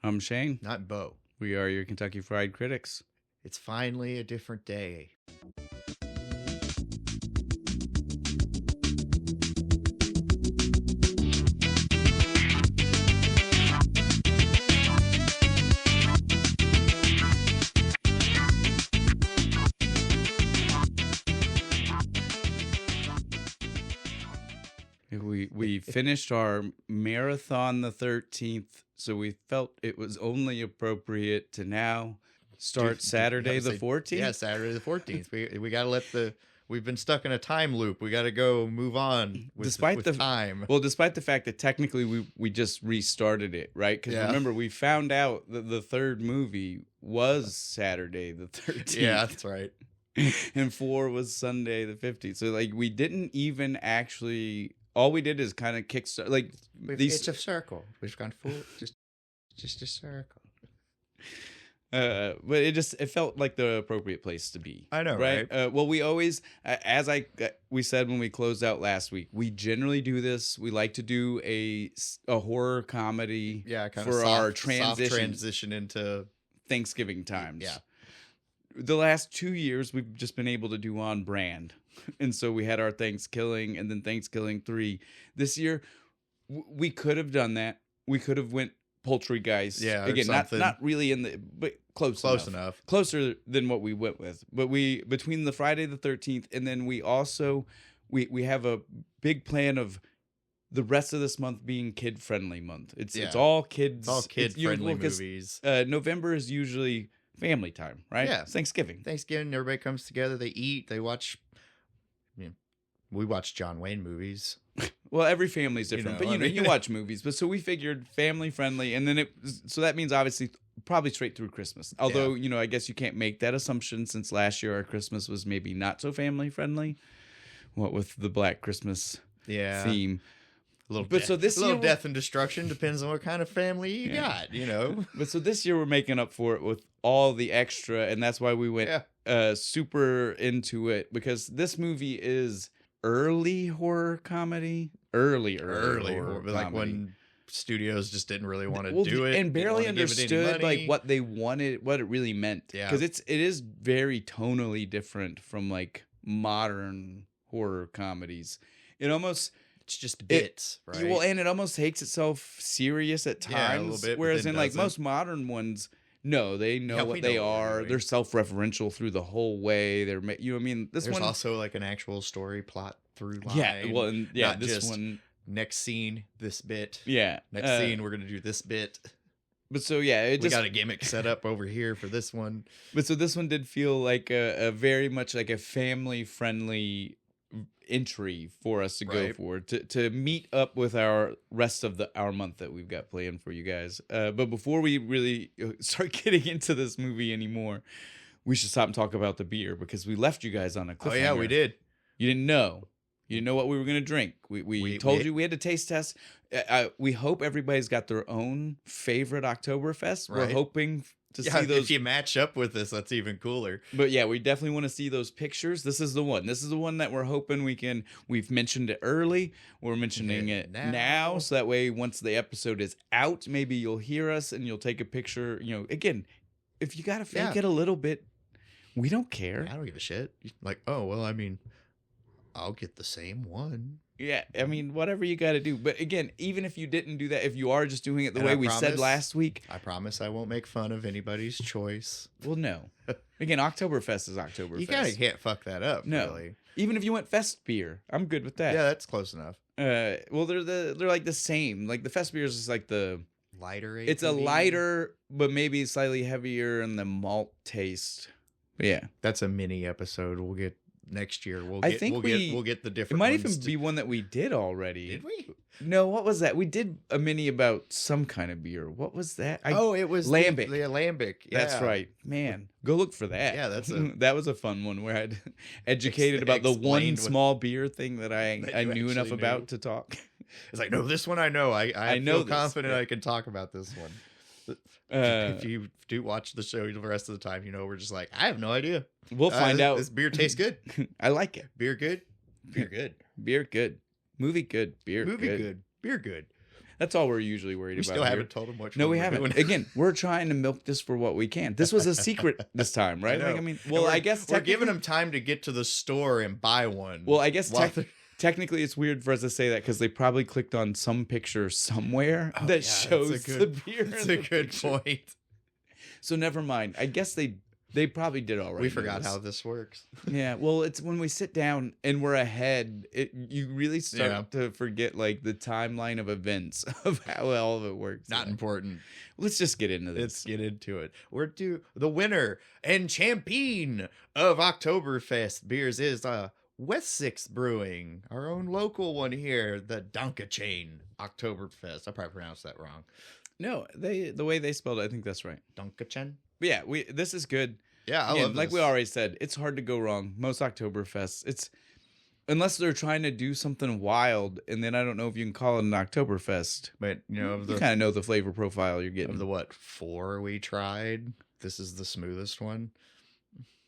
I'm Shane. Not Bo. We are your Kentucky Fried Critics. It's finally a different day. We finished our marathon the 13th, so we felt it was only appropriate to now start Saturday the 14th. Yeah, Saturday the 14th. We got to let we've been stuck in a time loop. We got to go move on with time. Well, despite the fact that technically we just restarted it, right? Because remember, we found out that the third movie was Saturday the 13th. Yeah, that's right. And 4 was Sunday the 15th. So like we didn't even actually... All we did is kind of kickstart, like these. It's a circle. We've gone full, just a circle. But it felt like the appropriate place to be. I know, right? Well, we always, we said when we closed out last week, we generally do this. We like to do a horror comedy. Yeah, kind for of our soft transition into Thanksgiving times. Yeah. The last 2 years, we've just been able to do on brand. And so we had our Thanksgiving and then Thanksgiving 3. This year, we could have done that. We could have went poultry guys. Yeah, again, not really but close enough. Closer than what we went with. But between the Friday the 13th and then we also we have a big plan of the rest of this month being kid-friendly month. It's all kids. It's all kid-friendly movies. November is usually family time, right? Yeah. It's Thanksgiving, everybody comes together, they eat, they watch. We watch John Wayne movies. Well, every family's different, but you watch movies. But so we figured family friendly, and then so that means obviously probably straight through Christmas. Although I guess you can't make that assumption since last year our Christmas was maybe not so family friendly. What with the Black Christmas theme. Death and destruction depends on what kind of family you got, But so this year we're making up for it with all the extra, and that's why we went super into it, because this movie is early horror comedy. Early horror comedy. Like when studios just didn't really want to do it and barely understood like what they wanted, what it really meant. Yeah, because it is very tonally different from like modern horror comedies. It's just bits, right? Well, and it almost takes itself serious at times. Yeah, a little bit. Whereas in like most modern ones, no, they know what they are. Really. They're self-referential through the whole way. They're, There's also like an actual story plot through line. Yeah, well, and not this one. Next scene, this bit. Yeah, next scene, we're gonna do this bit. But so we got a gimmick set up over here for this one. But so this one did feel like a very much like a family-friendly entry for us to go for, to meet up with our rest of our month that we've got planned for you guys. But before we really start getting into this movie anymore, we should stop and talk about the beer, because we left you guys on a cliffhanger. Oh yeah, we did. You didn't know. You didn't know what we were going to drink. We told you we had to taste test. We hope everybody's got their own favorite Oktoberfest. Right. We're hoping to see those. If you match up with this, that's even cooler. But yeah, we definitely want to see those pictures. This is the one. This is the one that we're hoping we've mentioned it early. We're mentioning it now. So that way, once the episode is out, maybe you'll hear us and you'll take a picture. Again, if you got to fake it a little bit, we don't care. I don't give a shit. Like, oh, well, I'll get the same one. Yeah, whatever you got to do. But again, even if you didn't do that, if you are just doing it the way we said last week. I promise I won't make fun of anybody's choice. Well, no. Again, Oktoberfest is Oktoberfest. You can't fuck that up, no. Really. Even if you went Fest beer, I'm good with that. Yeah, that's close enough. Well, they're like the same. Like the Fest beer is just like the... lighter ABV? It's a lighter, but maybe slightly heavier in the malt taste. But yeah. That's a mini episode. We'll get... Next year we'll get the different. It might even be one that we did already. Did we? No, what was that? We did a mini about some kind of beer. What was that? It was Lambic. The Lambic. Yeah. That's right. Man, go look for that. Yeah, that was a fun one where I'd educated about the one small beer thing that I knew enough about to talk. It's like, no, this one I know. I feel confident I can talk about this one. If you do watch the show the rest of the time, we're just like, I have no idea. We'll find out. This beer tastes good. I like it. Beer good. Beer good. Beer good. Movie good. Beer Movie good. Beer good. That's all we're usually worried about. We still haven't told them what. No, we haven't. Again, we're trying to milk this for what we can. This was a secret this time, right? I guess we're giving them time to get to the store and buy one. Well, I guess technically it's weird for us to say that because they probably clicked on some picture somewhere that shows the beer. That's a good point. So never mind. I guess they probably did already. We forgot how this works. Yeah, well, it's when we sit down and we're ahead, you really start to forget like the timeline of events of how all of it works. Not important. Let's just get into this. Let's get into it. We're the winner and champion of Oktoberfest beers is West Sixth Brewing, our own local one here, the DankeChain Oktoberfest. I probably pronounced that wrong. No, the way they spelled it, I think that's right. DankeChain. But yeah, this is good. Yeah, I love this. Like we already said, it's hard to go wrong. Most Oktoberfests, it's unless they're trying to do something wild, and then I don't know if you can call it an Oktoberfest. But you kind of know the flavor profile you're getting. Of the 4 we tried, this is the smoothest one.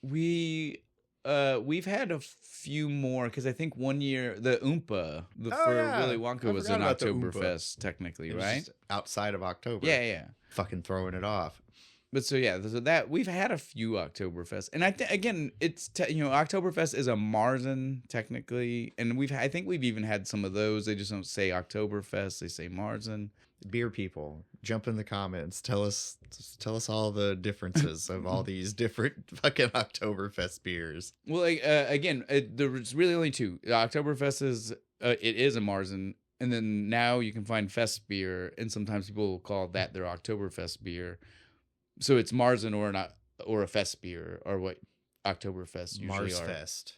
We've had a few more because I think one year the Oompa Willy Wonka was an Oktoberfest technically, right? Just outside of October. Yeah. Fucking throwing it off. But so that we've had a few Oktoberfest, and again it's Oktoberfest is a Märzen technically, and I think we've even had some of those. They just don't say Oktoberfest; they say Märzen. Beer people, jump in the comments. Tell us all the differences of all these different fucking Oktoberfest beers. Well, again, there's really only 2. Oktoberfest is it is a Märzen, and then now you can find Fest beer, and sometimes people will call that their Oktoberfest beer. So it's Märzen or a Fest beer or what Oktoberfest usually are. Marsfest.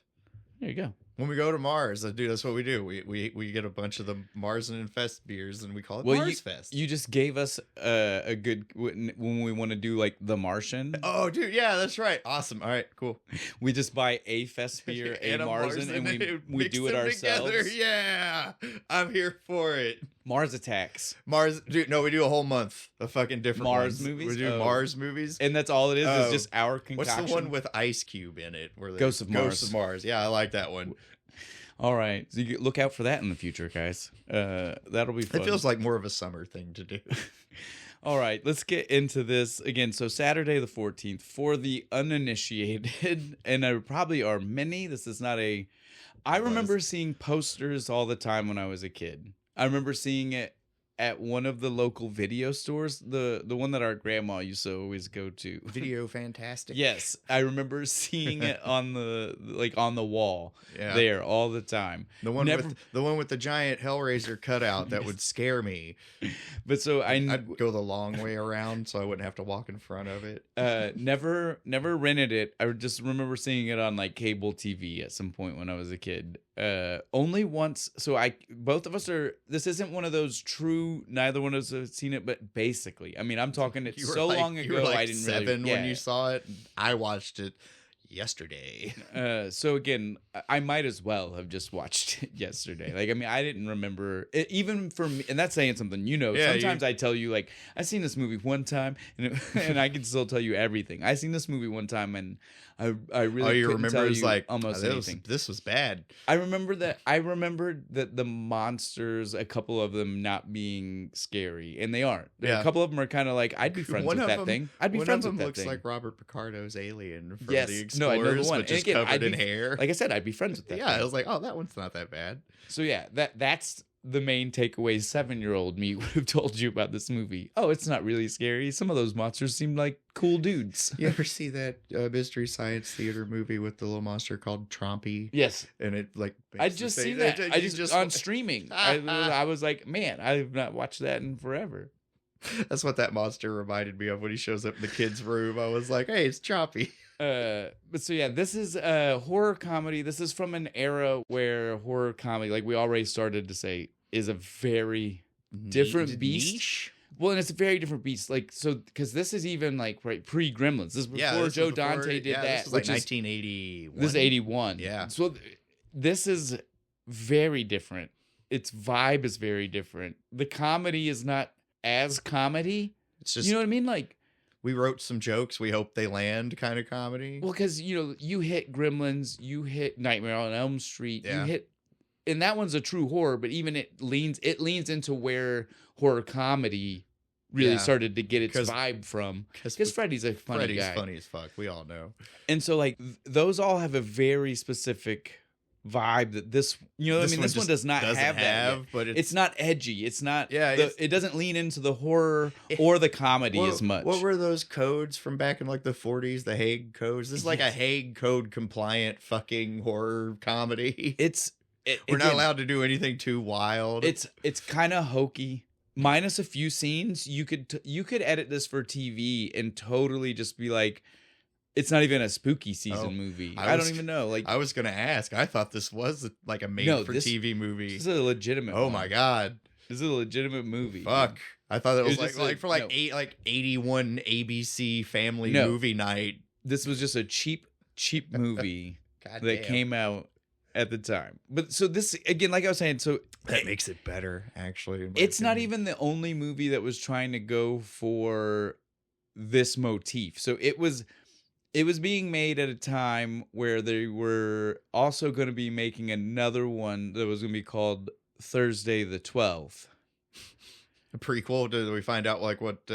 There you go. When we go to Mars, dude, that's what we do. We get a bunch of the Märzen and Fest beers, and we call it Marsfest. You just gave us a good when we want to do like the Martian. Oh, dude, yeah, that's right. Awesome. All right, cool. We just buy a Fest beer, a Märzen, and we do it ourselves. Together. Yeah, I'm here for it. Mars Attacks. Dude, no, we do a whole month of fucking different Mars movies. We do Mars movies, and that's all it is just our concoction. What's the one with Ice Cube in it? Ghosts of Mars. Ghosts of Mars. Yeah, I like that one. All right, so you look out for that in the future, guys. That'll be fun. It feels like more of a summer thing to do. All right, let's get into this again. So Saturday the 14th, for the uninitiated, and there probably are many. This is not a. I remember seeing posters all the time when I was a kid. I remember seeing it at one of the local video stores, the one that our grandma used to always go to. Video Fantastic. Yes, I remember seeing it on the wall there all the time. The one with the giant Hellraiser cutout that would scare me. But so I'd go the long way around so I wouldn't have to walk in front of it. Never rented it. I just remember seeing it on like cable TV at some point when I was a kid. Only once. So both of us are. This isn't one of those true. Neither one of us have seen it, but basically, I mean, I'm talking it so long ago. You were like I didn't 7 when you saw it. I watched it yesterday. So again, I might as well have just watched it yesterday. Like, I mean, I didn't remember it, even for me, and that's saying something. Sometimes I tell you like I seen this movie one time, and I can still tell you everything. I seen this movie one time, and I really couldn't tell you like almost anything. This was bad. I remembered that the monsters, a couple of them not being scary, and they aren't. Yeah. A couple of them are kind of like I'd be friends with that thing. I'd be friends with that thing. One of them looks like Robert Picardo's Alien from the Explorers, no, I know the one. but just covered in hair. Like I said, I'd be friends with that. Yeah, I was like, oh, that one's not that bad. So yeah, that's the main takeaway 7-year-old me would have told you about this movie. Oh, it's not really scary. Some of those monsters seem like cool dudes. You ever see that Mystery Science Theater movie with the little monster called Trompy? Yes. And it like I just seen that. I just on streaming. I was like, man, I've not watched that in forever. That's what that monster reminded me of when he shows up in the kids' room. I was like, hey, it's Trompy. But so yeah, this is a horror comedy. This is from an era where horror comedy, like we already started to say, is a very different beast. Niche? Well, and it's a very different beast. Like, so, because this is even like pre Gremlins. This is before Joe Dante did that. This was like 1981. This is 81. Yeah. So this is very different. Its vibe is very different. The comedy is not as comedy. It's just, you know what I mean? Like, we wrote some jokes. We hope they land kind of comedy. Well, because, you hit Gremlins, you hit Nightmare on Elm Street, you hit and that one's a true horror, but even it leans into where horror comedy really started to get its vibe from. Because Freddy's a funny guy. Funny as fuck. We all know. And so like those all have a very specific vibe that this, you know, this one does not have that. But it's not edgy. It's not. Yeah. It doesn't lean into the horror or the comedy as much. What were those codes from back in like the 40s? The Hague codes. This is like a Hague code compliant fucking horror comedy. We're not allowed to do anything too wild. It's kind of hokey. Minus a few scenes, you could edit this for TV and totally just be like, it's not even a spooky season movie. I don't even know. Like, I was gonna ask. I thought this was like a made-for-TV movie. This is a legitimate. Oh my god, this is a legitimate movie. Fuck, I thought it was like for 81 ABC family movie night. This was just a cheap movie that came out at the time. But so this, again, like I was saying, so that makes it better, actually. It's not even the only movie that was trying to go for this motif. So it was being made at a time where they were also going to be making another one that was going to be called Thursday the 12th. A prequel? Did we find out like what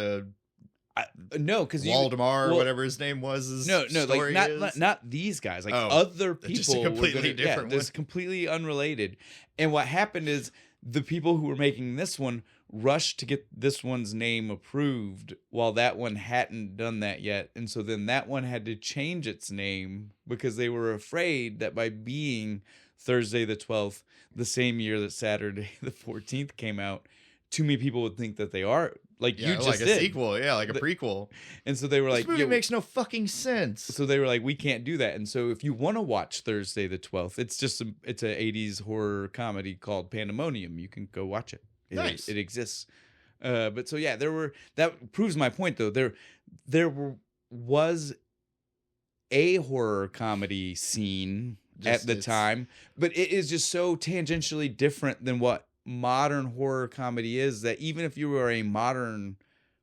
no, because Waldemar or whatever his name was. No, like not these guys. Like other people. Just a completely different one. This completely unrelated. And what happened is the people who were making this one rushed to get this one's name approved while that one hadn't done that yet. And so then that one had to change its name because they were afraid that by being Thursday the 12th, the same year that Saturday the 14th came out, too many people would think that they are like you just like a did. Sequel, like a prequel. And so they were like, this movie makes no fucking sense. So they were like, we can't do that. And so if you want to watch Thursday the 12th, it's a 80s horror comedy called Pandemonium. You can go watch it. Nice. It exists. But so yeah, that proves my point though. There was a horror comedy scene at the time, but it is just so tangentially different than what modern horror comedy is that even if you were a modern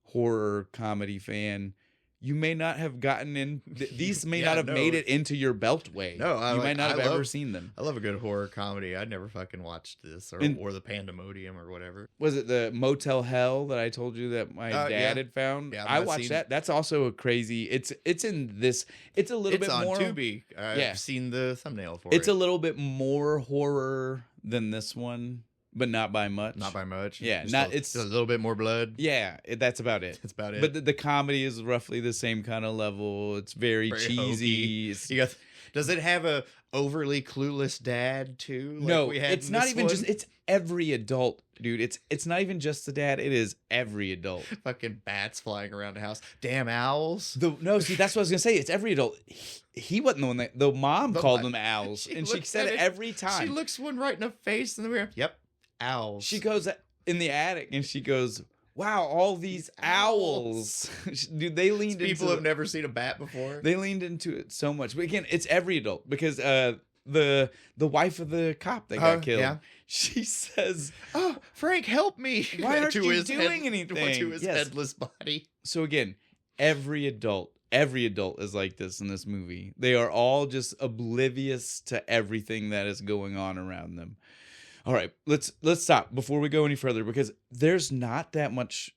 horror comedy fan, you may not have gotten in. These may not have made it into your beltway. No, you might not have ever seen them. I love a good horror comedy. I'd never fucking watched this or the Pandemonium or whatever. Was it the Motel Hell that I told you that my dad had found? Yeah, I watched that. That's also a crazy. It's in this. It's a little bit more. It's on Tubi. I've seen the thumbnail for it. It's a little bit more horror than this one. But not by much. Not by much. Yeah, it's a little bit more blood. Yeah, that's about it. That's about it. But the comedy is roughly the same kind of level. It's very cheesy. Does it have a overly clueless dad too? Like no, it's not even just. It's every adult, dude. It's not even just the dad. It is every adult. Fucking bats flying around the house. Damn owls. See, that's what I was gonna say. It's every adult. He wasn't the one that the mom called them owls, and she said it every time. She looks one right in the face, and then we're yep. Owls. She goes in the attic and she goes, wow, all these owls. Dude, they leaned into people have never seen a bat before. They leaned into it so much. But again, it's every adult because the wife of the cop that got killed, she says, "Oh, Frank, help me." Why aren't you doing anything? To his headless body. So again, every adult is like this in this movie. They are all just oblivious to everything that is going on around them. All right, let's stop before we go any further because there's not that much.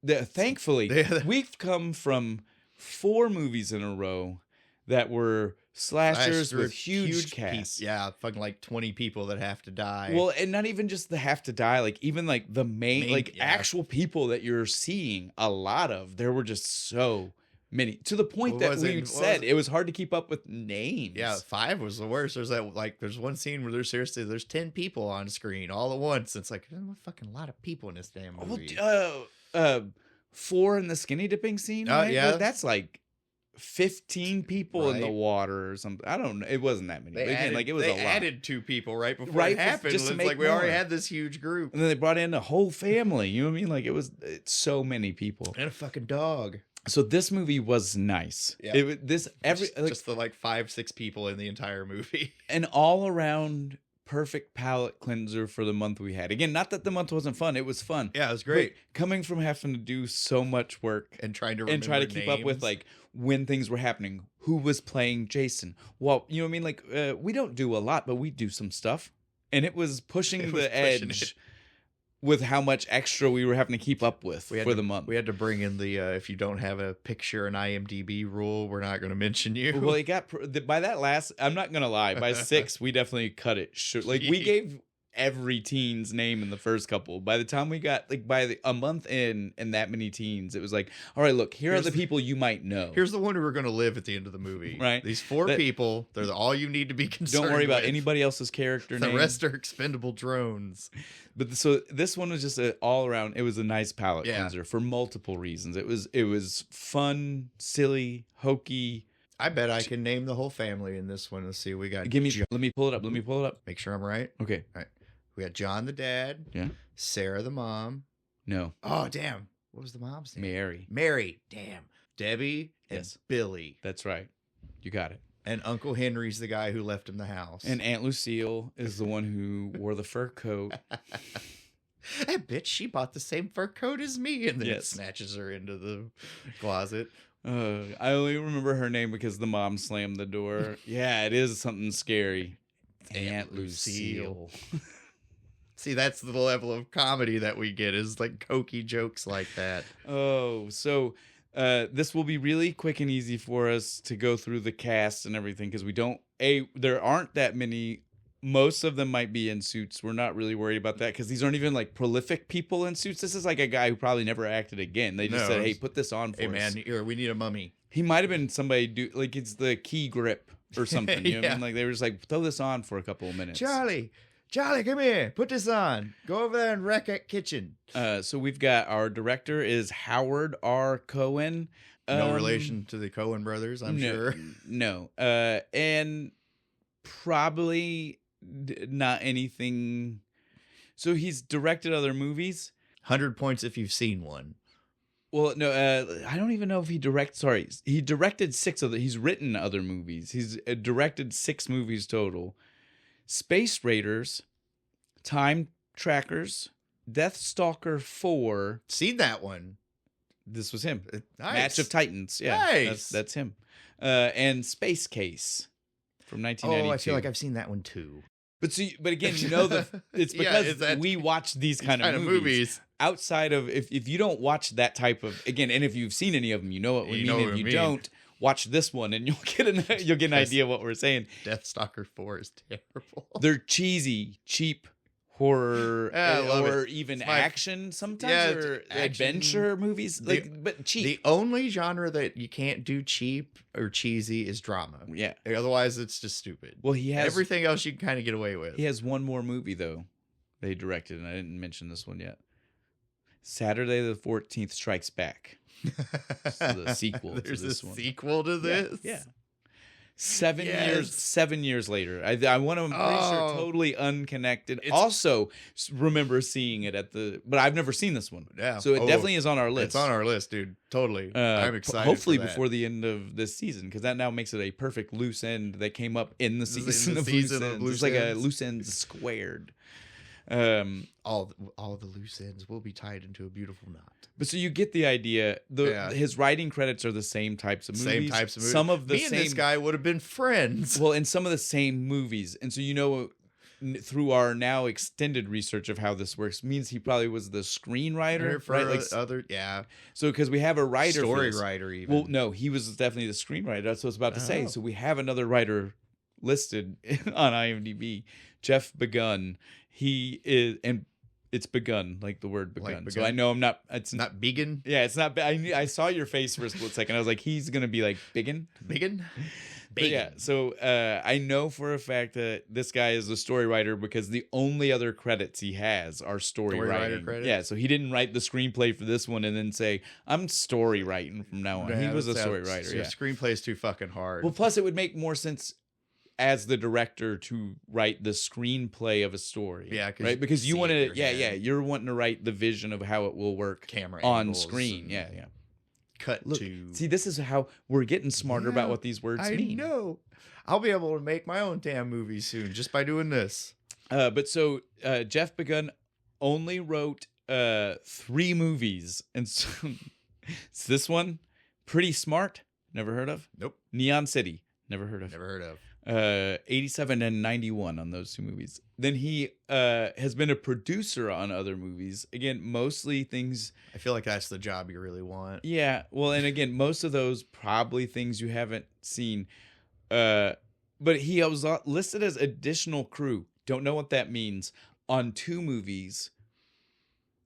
Thankfully, we've come from 4 movies in a row that were slashers with huge casts. Yeah, fucking like 20 people that have to die. Well, and not even just the have to die, like even like the main actual people that you're seeing a lot of. There were just so many to the point that we said it was hard to keep up with names. Yeah, 5 was the worst. There's one scene where there's 10 people on screen all at once. It's like there's a fucking lot of people in this damn movie. 4 in the skinny dipping scene. Right? Yeah, but that's like 15 people in the water or something. I don't know. It wasn't that many. But again, it was a lot. They added 2 people right before it happened. It's like we already had this huge group, and then they brought in a whole family. You know what I mean? Like it's so many people and a fucking dog. So this movie was nice. Yeah. Just the 5-6 people in the entire movie. An all around perfect palate cleanser for the month we had. Again, not that the month wasn't fun. It was fun. Yeah, it was great. But coming from having to do so much work and try to keep up with like when things were happening, who was playing Jason. Well, you know what I mean? Like we don't do a lot, but we do some stuff. and it was pushing It the was pushing edge it. with how much extra we were having to keep up with for the month. We had to bring in the if you don't have a picture an IMDb rule, we're not going to mention you. Well, it got by that last. I'm not gonna lie. By 6, we definitely cut it short. Like we gave every teen's name in the first couple. By the time we got a month in and that many teens, it was like, all right, look, here's the people you might know. Here's the one who are going to live at the end of the movie. Right. These 4 people, they're all you need to be concerned Don't worry about with. anybody else's character name. The rest are expendable drones. But so this one was just all around. It was a nice palate Yeah. cleanser for multiple reasons. It was fun, silly, hokey. I bet I can name the whole family in this one. Let's see. We got Let me pull it up. Let me pull it up. Make sure I'm right. Okay. All right. We got John the dad. Yeah. Sarah the mom. No. Oh, damn. What was the mom's name? Mary. Mary. Damn. Debbie and Yes. Billy. That's right. You got it. And Uncle Henry's the guy who left him the house. And Aunt Lucille is the one who wore the fur coat. That bitch, she bought the same fur coat as me, and then it Yes. snatches her into the closet. I only remember her name because the mom slammed the door. Yeah, it is something scary. Aunt Lucille. See, that's the level of comedy that we get, is like cokey jokes like that. Oh, so this will be really quick and easy for us to go through the cast and everything because there aren't that many. Most of them might be in suits. We're not really worried about that because these aren't even like prolific people in suits. This is like a guy who probably never acted again. They just said, "Hey, put this on for us." Hey man, we need a mummy. He might have been somebody like it's the key grip or something. You know what I Yeah. mean? Like they were just like, throw this on for a couple of minutes. Charlie, come here. Put this on. Go over there and wreck that kitchen. So we've got our director is Howard R. Cohen. No relation to the Coen brothers, I'm sure. No. And probably not anything. So he's directed other movies. 100 points if you've seen one. Well, no, I don't even know if he he directed 6 other. He's written other movies. He's directed 6 movies total. Space Raiders, Time Trackers, Deathstalker 4. Seen that one. This was him. Nice. Match of Titans. Yeah, Nice. that's him. And Space Case from 1992. Oh, I feel like I've seen that one too. But again, you know it's Yeah, because we watch these kind of movies. Outside of if you don't watch that type of again, and if you've seen any of them, you know what we mean. If you don't, watch this one, and you'll get an idea of what we're saying. Deathstalker 4 is terrible. They're cheesy, cheap horror I love or it. even It's my- action sometimes, Yeah, or action. adventure movies, but cheap. The only genre that you can't do cheap or cheesy is drama. Yeah. Otherwise, it's just stupid. Well, he has Everything else you can kind of get away with. He has one more movie though. They directed, and I didn't mention this one yet. Saturday the 14th Strikes Back. It's the sequel to There's this a one. sequel to this? Yeah. 7 Yes. years. 7 years later. I want to. I'm pretty sure totally unconnected. Also, remember seeing it but I've never seen this one. Yeah. So it definitely is on our list. It's on our list, dude. Totally. I'm excited. Hopefully for that. before the end of this season, because that now makes it a perfect loose end that came up in the This is in season the of season loose of ends. loose It's like a ends. loose ends squared. all the loose ends will be tied into a beautiful knot. But so you get the idea. His writing credits are the same types of movies. Same types of movies. Some of the Me same. and this guy would have been friends. Well, in some of the same movies, and so through our now extended research of how this works, means he probably was the screenwriter, for right? Like other, yeah. so because we have a writer, Story for this. writer, even. Well, no, he was definitely the screenwriter. That's what I was about to say. So we have another writer listed on IMDb, Jeff Begun. He is, and it's begun, like the word begun. Like so I know I'm not. It's not vegan. Yeah, it's not. I saw your face for a split second. I was like, he's gonna be like biggin. Vegan. But yeah, so I know for a fact that this guy is a story writer because the only other credits he has are story writing. credits? Yeah, so he didn't write the screenplay for this one and then say, I'm story writing from now on. Yeah, he was a that's- story writer. Your Yeah. screenplay is too fucking hard. Well, plus it would make more sense as the director to write the screenplay of a story. Yeah, right? Because you see want it to, in your head. you're wanting to write the vision of how it will work Camera on angles screen. and- Yeah, yeah. Cut Look, to. see, this is how we're getting smarter about Yeah, what these words I mean. know. I'll be able to make my own damn movie soon just by doing this. But so Jeff Begun only wrote 3 movies, and so it's this one, Pretty Smart, never heard of. Nope. Neon City, never heard of. Never heard of. 87 and 91 on those two movies. Then he has been a producer on other movies. Again, mostly things. I feel like that's the job you really want. Yeah. Well, and again, most of those probably things you haven't seen. But he was listed as additional crew. Don't know what that means. On two movies.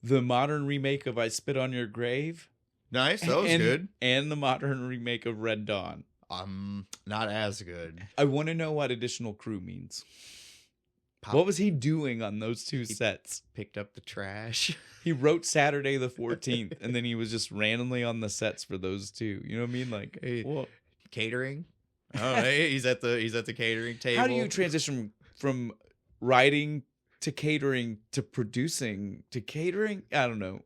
The modern remake of I Spit on Your Grave. Nice. That was good. And the modern remake of Red Dawn. Not as good. I want to know what additional crew means. What was he doing on those two sets? Picked up the trash. He wrote Saturday the 14th, and then he was just randomly on the sets for those two. You know what I mean? Like, catering. Oh, he's at the catering table. How do you transition from writing to catering to producing to catering? I don't know.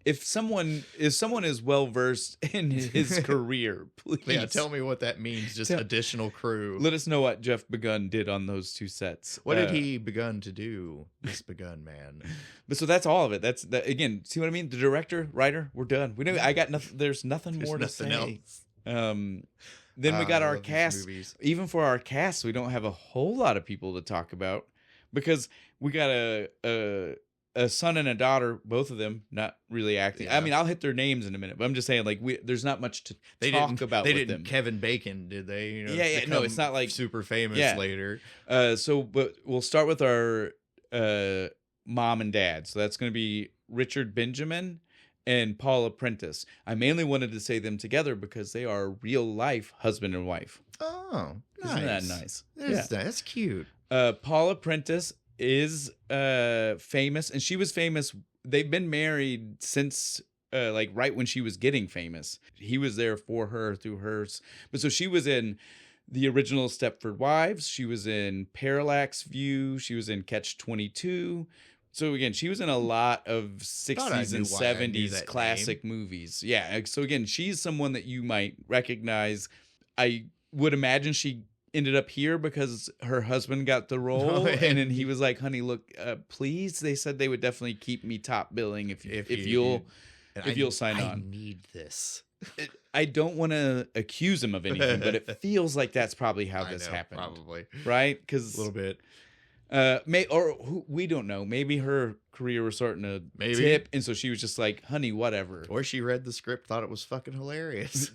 If someone is well versed in his career, please tell me what that means. Just additional crew. Let us know what Jeff Begun did on those two sets. What did he begun to do? This Begun man. But so that's all of it. That's that again. See what I mean? The director, writer, we're done. We know. I got nothing. There's nothing more to say. Else. Then we got our cast. Even for our cast, we don't have a whole lot of people to talk about because we got a son and a daughter, both of them not really acting. Yeah. I mean, I'll hit their names in a minute, but I'm just saying, like, there's not much to talk about. They with didn't them. Kevin Bacon, did they? You know, yeah. No, it's not like super famous later. But we'll start with our mom and dad. So that's going to be Richard Benjamin and Paula Prentice. I mainly wanted to say them together because they are real life husband and wife. Oh, nice. Isn't that nice? That's cute. Paula Prentice is famous, and she was famous. They've been married since like right when she was getting famous. He was there for her through hers. But so she was in the original Stepford Wives. She was in Parallax View. She was in Catch 22. So again, she was in a lot of 60s and 70s classic movies. Yeah. So again, she's someone that you might recognize. I would imagine she ended up here because her husband got the role, and then he was like, "Honey, look, please." They said they would definitely keep me top billing if you'll sign on. I need this. I don't want to accuse him of anything, but it feels like that's probably how this happened. Probably, right? Because a little bit. We don't know. Maybe her career was starting to tip, and so she was just like, "Honey, whatever." Or she read the script, thought it was fucking hilarious.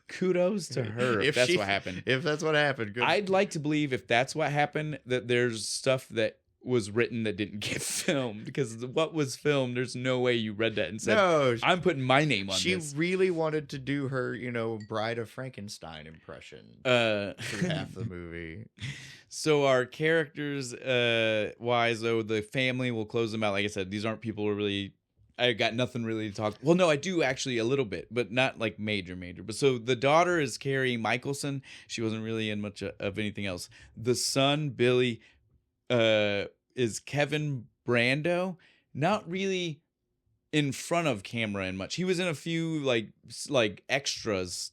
Kudos to her if that's what happened. If that's what happened, good. I'd like to believe if that's what happened, that there's stuff that was written that didn't get filmed, because what was filmed, there's no way you read that and said, "No, I'm putting my name on this." She really wanted to do her, Bride of Frankenstein impression through half the movie. So our characters, wise though, the family, will close them out. Like I said, these aren't people who are really. I got nothing really to talk. Well, no, I do actually a little bit, but not like major. But so the daughter is Carrie Michelson. She wasn't really in much of anything else. The son, Billy, is Kevin Brando. Not really in front of camera in much. He was in a few like extras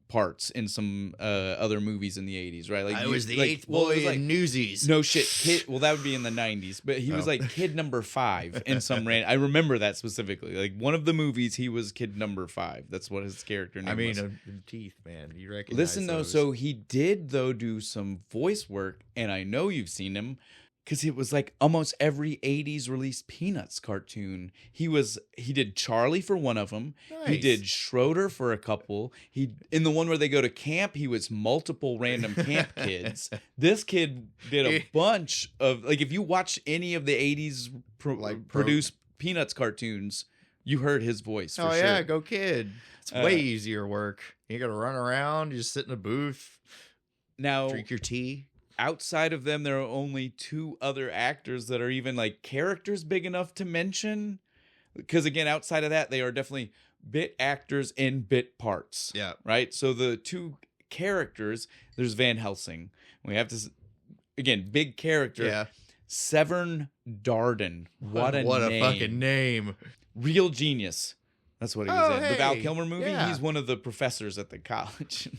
parts in some other movies in the 80s, right? Like I was the eighth boy in Newsies. No shit, kid. Well, that would be in the 90s, but he was like kid number 5 in some I remember that specifically. Like one of the movies, he was kid number 5. That's what his character name was. Teeth, man. You recognize Listen those. though, so he did though do some voice work, and I know you've seen him. Because it was like almost every 80s released Peanuts cartoon. He did Charlie for one of them. Nice. He did Schroeder for a couple. In the one where they go to camp, he was multiple random camp kids. This kid did a bunch of, like, if you watch any of the 80s produced Peanuts cartoons, you heard his voice. Oh, yeah, go kid. It's way easier work. You got to run around, you just sit in a booth, now drink your tea. Outside of them, there are only 2 other actors that are even like characters big enough to mention. Because again, outside of that, they are definitely bit actors in bit parts. Yeah. Right? So the 2 characters, there's Van Helsing. We have to, again, big character. Yeah. Severn Darden. What a fucking name. Real genius. That's what he was in. Hey. The Val Kilmer movie, yeah. He's one of the professors at the college.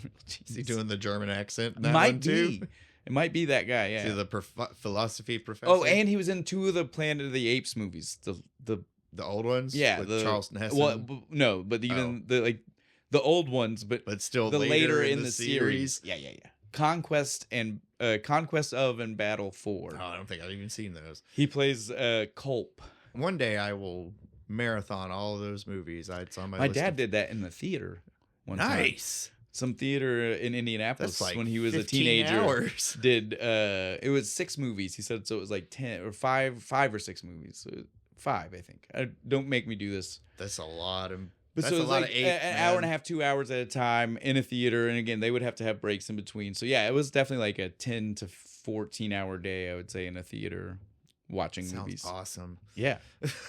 Is he doing the German accent in that Might one too? Be. It might be that guy, yeah. Is he the philosophy professor? Oh, and he was in 2 of the Planet of the Apes movies. The old ones? Yeah. With Charleston Heston? Well, no, but even the old ones, but still the later in the series. Yeah. Conquest of and Battle for. Oh, I don't think I've even seen those. He plays Culp. One day I will marathon all of those movies. It's on my My list dad of- did that in the theater one time. Nice. Some theater in Indianapolis That's like when he was a 15 teenager. hours. Did it was 6 movies. He said, so it was like 10 or 5 or 6 movies. So 5, I think. Don't make me do this. That's a lot of. But That's so a it was lot like of 8, an hour and a half, 2 hours at a time in a theater, and again they would have to have breaks in between. So yeah, it was definitely like a 10 to 14 hour day, I would say, in a theater watching Sounds movies. awesome. Yeah,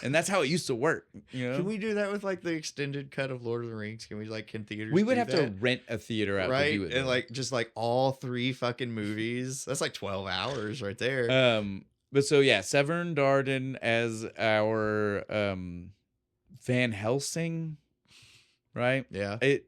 and that's how it used to work. You know, Can we do that with like the extended cut of Lord of the Rings? Can theaters? we would do have that? to rent a theater out right? to do it, And though. like just like all 3 fucking movies. That's like 12 hours right there. But so yeah, Severn Darden as our Van Helsing, right? Yeah. It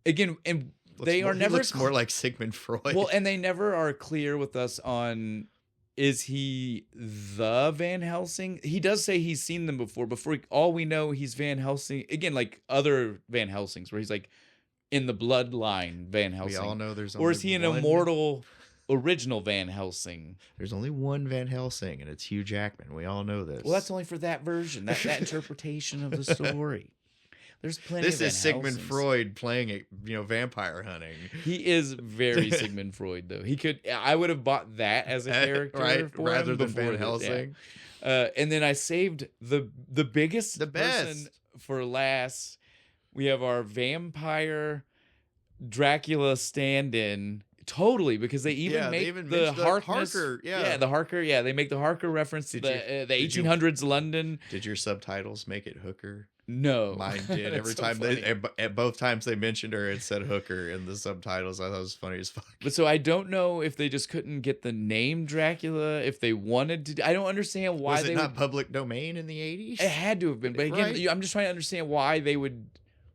again, and they are He never looks more like Sigmund Freud. well, and they never are clear with us on is he the Van Helsing? He does say he's seen them before. All we know, he's Van Helsing again, like other Van Helsings, where he's like in the bloodline Van Helsing. we all know there's or is he an one- immortal original Van Helsing? There's only one Van Helsing, and it's Hugh Jackman. We all know this. Well, that's only for that version, that interpretation of the story. There's plenty. This of Van is Sigmund Helsings. Freud playing it, vampire hunting. He is very Sigmund Freud, though. I would have bought that as a character, right? for Rather him than before Van this, yeah. Helsing. And then I saved the biggest The best. person for last. We have our vampire Dracula stand-in. Totally, because they even make the mentioned Harkness. Harker. Yeah. the Harker. Yeah, they make the Harker reference to the did you- 1800s London. Did your subtitles make it Hooker? No, Mine did. That's Every so time funny. at both times they mentioned her, it said Hooker in the subtitles. I thought it was funny as fuck. But so I don't know if they just couldn't get the name Dracula, if they wanted to. I don't understand why Was they it not would. public domain in the 80s? It had to have been. But again, Right. I'm just trying to understand why they would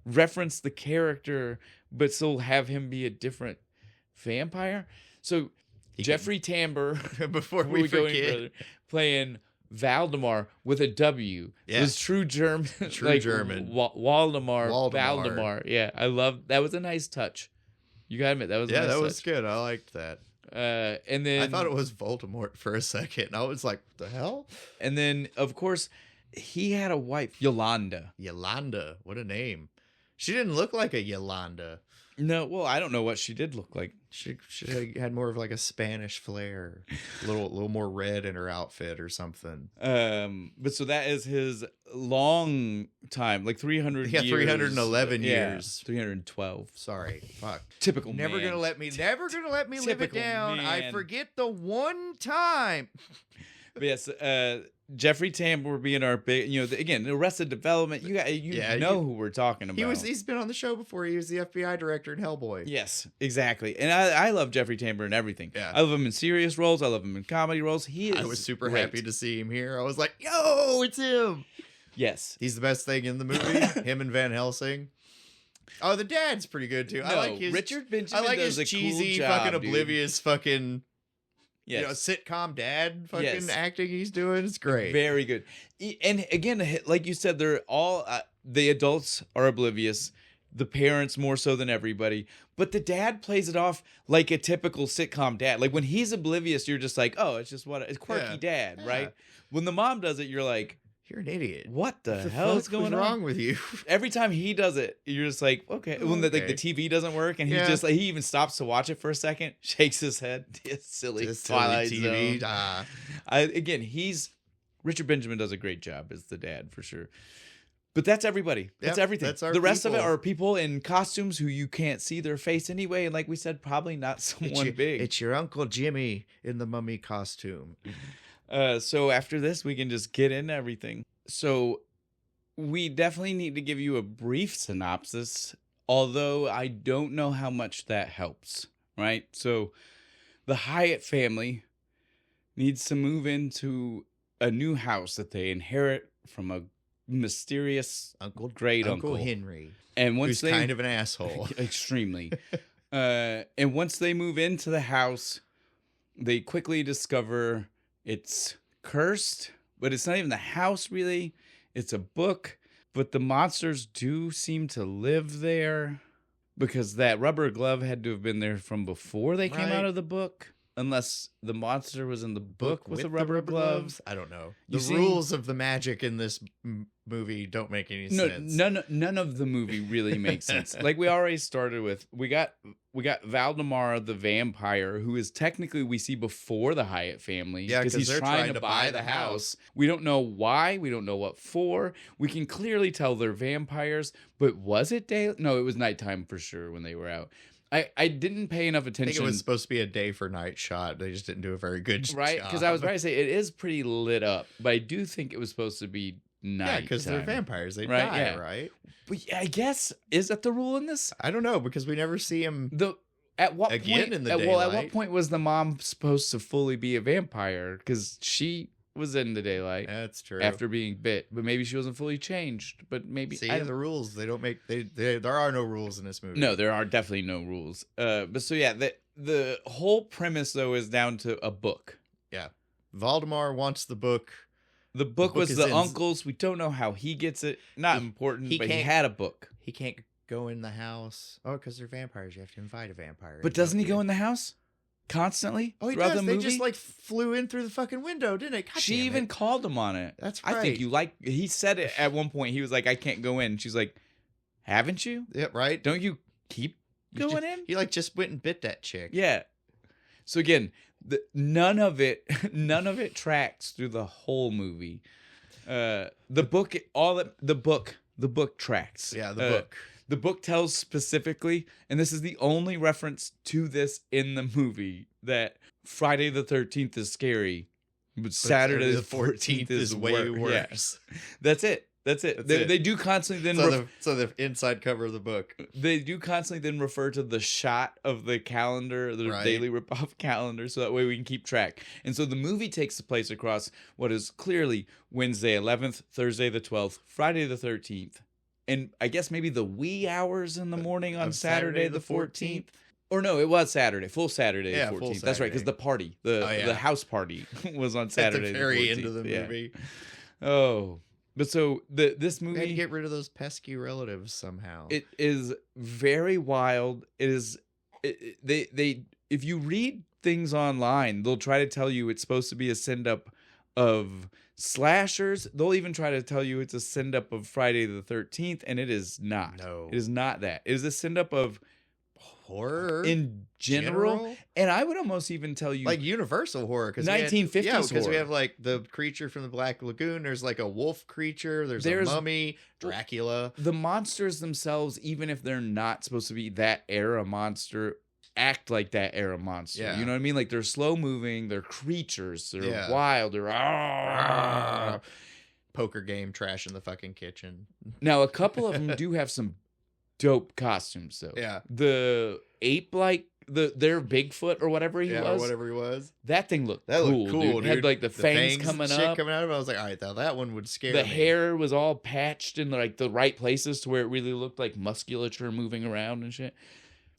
reference the character, but still have him be a different vampire. So He Jeffrey Tambor, Before before we go any forget, further, playing Valdemar with a W. Yeah. Was true German. True German. Waldemar. Waldemar. Valdemar. Yeah, I love that. Was a nice touch. You gotta admit that was a yeah, nice that was touch. good. I liked that. And then I thought it was Voldemort for a second. I was like, what the hell? And then, of course, he had a wife, Yolanda. Yolanda. What a name. She didn't look like a Yolanda. No, well, I don't know what she did look like. She had more of like a Spanish flair. A little more red in her outfit or something. But so that is his long time, like 300 Yeah, years. 311 Yeah, years. 312. Sorry. Fuck. Typical Never man. gonna let me live it Typical down. I man. forget the one time. But yes, Jeffrey Tambor being our big, again, Arrested Development. You know who we're talking about. He's been on the show before. He was the FBI director in Hellboy. Yes, exactly. And I love Jeffrey Tambor in everything. Yeah. I love him in serious roles. I love him in comedy roles. He is I was super great. happy to see him here. I was like, yo, it's him. Yes. He's the best thing in the movie. Him and Van Helsing. Oh, the dad's pretty good too. I No, like his Richard Benjamin I like does his a cool cheesy, job, fucking dude. oblivious, fucking Yes. sitcom dad fucking Yes. acting he's doing. It's great. Very good. And again, like you said, they're all the adults are oblivious, the parents more so than everybody, but the dad plays it off like a typical sitcom dad. Like when he's oblivious, you're just like, oh, it's just it's quirky Yeah. dad, Yeah. right? When the mom does it, you're like, You're an idiot. what the, What the hell is fuck going was on? wrong with you? Every time he does it, you're just like, okay. When the Okay. TV doesn't work, and he Yeah. just he even stops to watch it for a second, shakes his head. It's silly. This Twilight silly TV. Zone. Richard Benjamin does a great job as the dad for sure. But that's everybody. That's Yep, everything. that's our the rest of it people. are people in costumes who you can't see their face anyway. And like we said, probably not someone big. It's your Uncle Jimmy in the mummy costume. So after this, we can just get into everything. So we definitely need to give you a brief synopsis, although I don't know how much that helps, right? So the Hyatt family needs to move into a new house that they inherit from a mysterious great uncle. Henry, And once who's they kind of an asshole. extremely, and once they move into the house, they quickly discover it's cursed, but it's not even the house really. It's a book, but the monsters do seem to live there. because that rubber glove had to have been there from before they came Right. out of the book, unless the monster was in the book with the the rubber gloves. I don't know. You The see- rules of the magic in this movie don't make any sense. None of the movie really makes sense. Like we already started with, we got Valdemar the vampire, who is technically we see before the Hyatt family. Yeah, because 'cause he's they're trying to buy the house. We don't know why. We don't know what for. We can clearly tell they're vampires. But was it day? No, it was nighttime for sure when they were out. I didn't pay enough I attention. think it was supposed to be a day for night shot. They just didn't do a very good job. Right, because I was about to say it is pretty lit up, but I do think it was supposed to be night. Yeah, because they're vampires. They Right, die, yeah. right? But I guess is that the rule in this? I don't know because we never see him. At what Again point? in the at what daylight. point was the mom supposed to fully be a vampire? Because she was in the daylight That's true. after being bit, but maybe she wasn't fully changed. But maybe See I the rules. They don't make. There are no rules in this movie. No, there are definitely no rules. But so yeah, the whole premise though is down to a book. Valdemar wants the book. The book was is the in- uncle's. We don't know how he gets it. Not important, he but he can't- had a book. He can't go in the house. Oh, because they're vampires. You have to invite a vampire. But doesn't he go in the house constantly? Oh, he throughout does. the They movie? just like flew in through the fucking window, didn't they? God She damn even it. called him on it. That's I right. think you like. He said it at one point. He was like, "I can't go in." She's like, "Haven't you? Yeah, right. Don't you keep You going ju- in?" He like just went and bit that chick. Yeah. So again, none of it tracks through the whole movie. The book, the book tracks. Yeah, the book. The book tells specifically, and this is the only reference to this in the movie, that Friday the 13th is scary, but Saturday the 14th is way Yeah. worse. That's it. That's it. That's they, it. they do constantly then So the inside cover of the book. they do constantly then refer to the shot of the calendar, the Right. daily rip-off calendar, so that way we can keep track. And so the movie takes place across what is clearly Wednesday 11th, Thursday the 12th, Friday the 13th, and I guess maybe the wee hours in the morning on Of Saturday the 14th. Or no, it was Saturday, full Saturday Yeah, the full 14th. That's right, because Saturday. the party, the house party was on Saturday At the very 14th. end of the Yeah. movie. Oh, but so this We had to movie, get rid of those pesky relatives somehow. it is very wild. It is they if you read things online, they'll try to tell you it's supposed to be a send up of slashers. They'll even try to tell you it's a send up of Friday the 13th, and it is not. No. It is not that. It is a send up of horror in general, and I would almost even tell you like universal horror because 1950s yeah, because we horror. have like the creature from the Black Lagoon. There's like a wolf creature. There's a mummy, Dracula. The monsters themselves, even if they're not supposed to be that era monster, act like that era monster. Yeah. You know what I mean? Like they're slow moving, they're creatures, they're Yeah. wild, they're Poker game, trash in the fucking kitchen. Now a couple of them do have some dope costumes though. Yeah. The ape like their Bigfoot or whatever he Or was. whatever he was. That thing looked That cool, looked cool, dude. It had like the fangs coming shit up. coming out of it. I was like, all right, now that one would scare The me. hair was all patched in like the right places to where it really looked like musculature moving around and shit.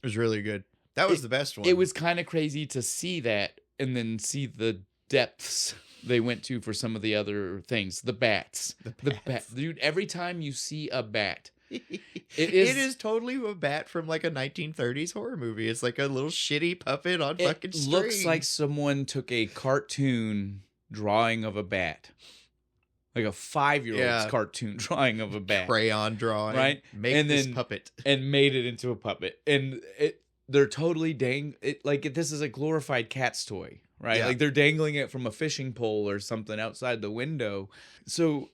It was really good. That was the best one. It was kind of crazy to see that and then see the depths they went to for some of the other things. The bats. The bat. Dude, every time you see a bat, it is- is totally a bat from like a 1930s horror movie. It's like a little shitty puppet on fucking it string. looks like someone took a cartoon drawing of a bat. Like a 5-year-old's Yeah. cartoon drawing of a bat. crayon drawing. Right? Make And this then- puppet. And made it into a puppet. And they're totally this is a glorified cat's toy, right? Yeah. Like they're dangling it from a fishing pole or something outside the window. So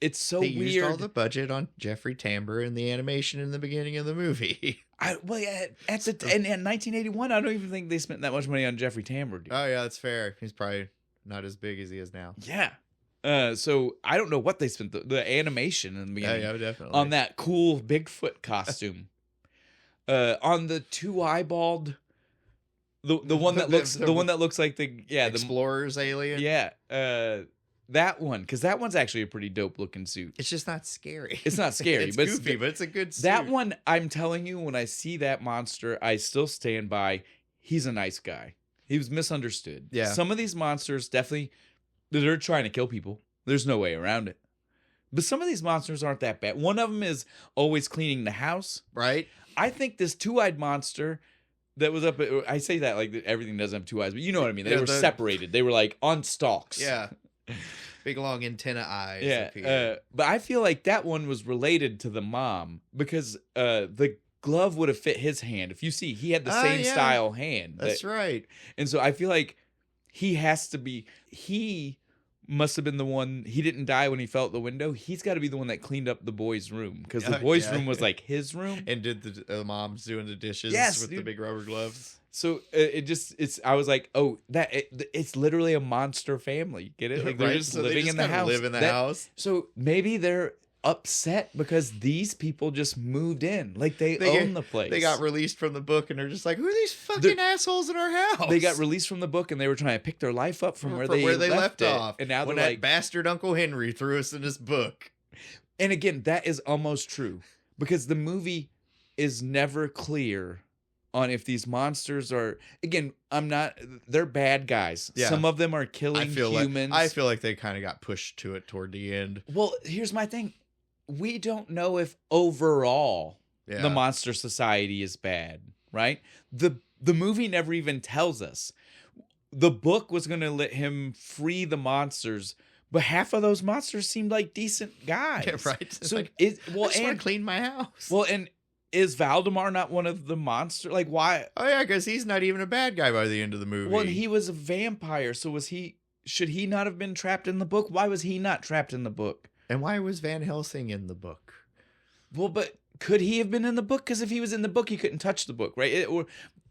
it's so They weird. used all the budget on Jeffrey Tambor and the animation in the beginning of the movie. In 1981, I don't even think they spent that much money on Jeffrey Tambor. Dude. Oh yeah, that's fair. He's probably not as big as he is now. Yeah. So I don't know what they spent the animation in the beginning Yeah, definitely. on that cool Bigfoot costume. On the two eyeballed, the one that looks like the Explorer's alien. that one, because that one's actually a pretty dope looking suit. It's just not scary. It's not scary, It's but goofy, but it's a good suit. that one. I'm telling you, when I see that monster, I still stand by. He's a nice guy. He was misunderstood. Yeah. Some of these monsters definitely they're trying to kill people. There's no way around it. But some of these monsters aren't that bad. One of them is always cleaning the house. Right? I think this two-eyed monster that was up. I say that like everything doesn't have two eyes, but you know what I mean. They were separated. They were like on stalks. Yeah. Big long antenna eyes. Yeah. But I feel like that one was related to the mom because the glove would have fit his hand. If you see, he had the same style hand. That's right. And so I feel like he must have been the one. He didn't die when he fell out the window. He's got to be the one that cleaned up the boy's room because the boy's room was like his room. And did the mom's doing the dishes with the big rubber gloves. So I was like, oh, it's literally a monster family. Get it? Like they're just living in the house. Live in the house. So maybe they're upset because these people just moved in. Like they own the place. They got released from the book and they're just like, who are these fucking assholes in our house? They got released from the book and they were trying to pick their life up from where they left off. And now when that bastard Uncle Henry threw us in this book. And again, that is almost true because the movie is never clear on if these monsters are, again, they're bad guys. Yeah. Some of them are killing humans. I feel like they kind of got pushed to it toward the end. Well, here's my thing. We don't know if overall the monster society is bad, right? The movie never even tells us. The book was going to let him free the monsters, but half of those monsters seemed like decent guys. Yeah, right. So I just want to clean my house. Well, and is Valdemar not one of the monsters? Like, why? Oh, yeah, because he's not even a bad guy by the end of the movie. Well, he was a vampire, so should he not have been trapped in the book? Why was he not trapped in the book? And why was Van Helsing in the book? Well, but could he have been in the book? Because if he was in the book, he couldn't touch the book, right?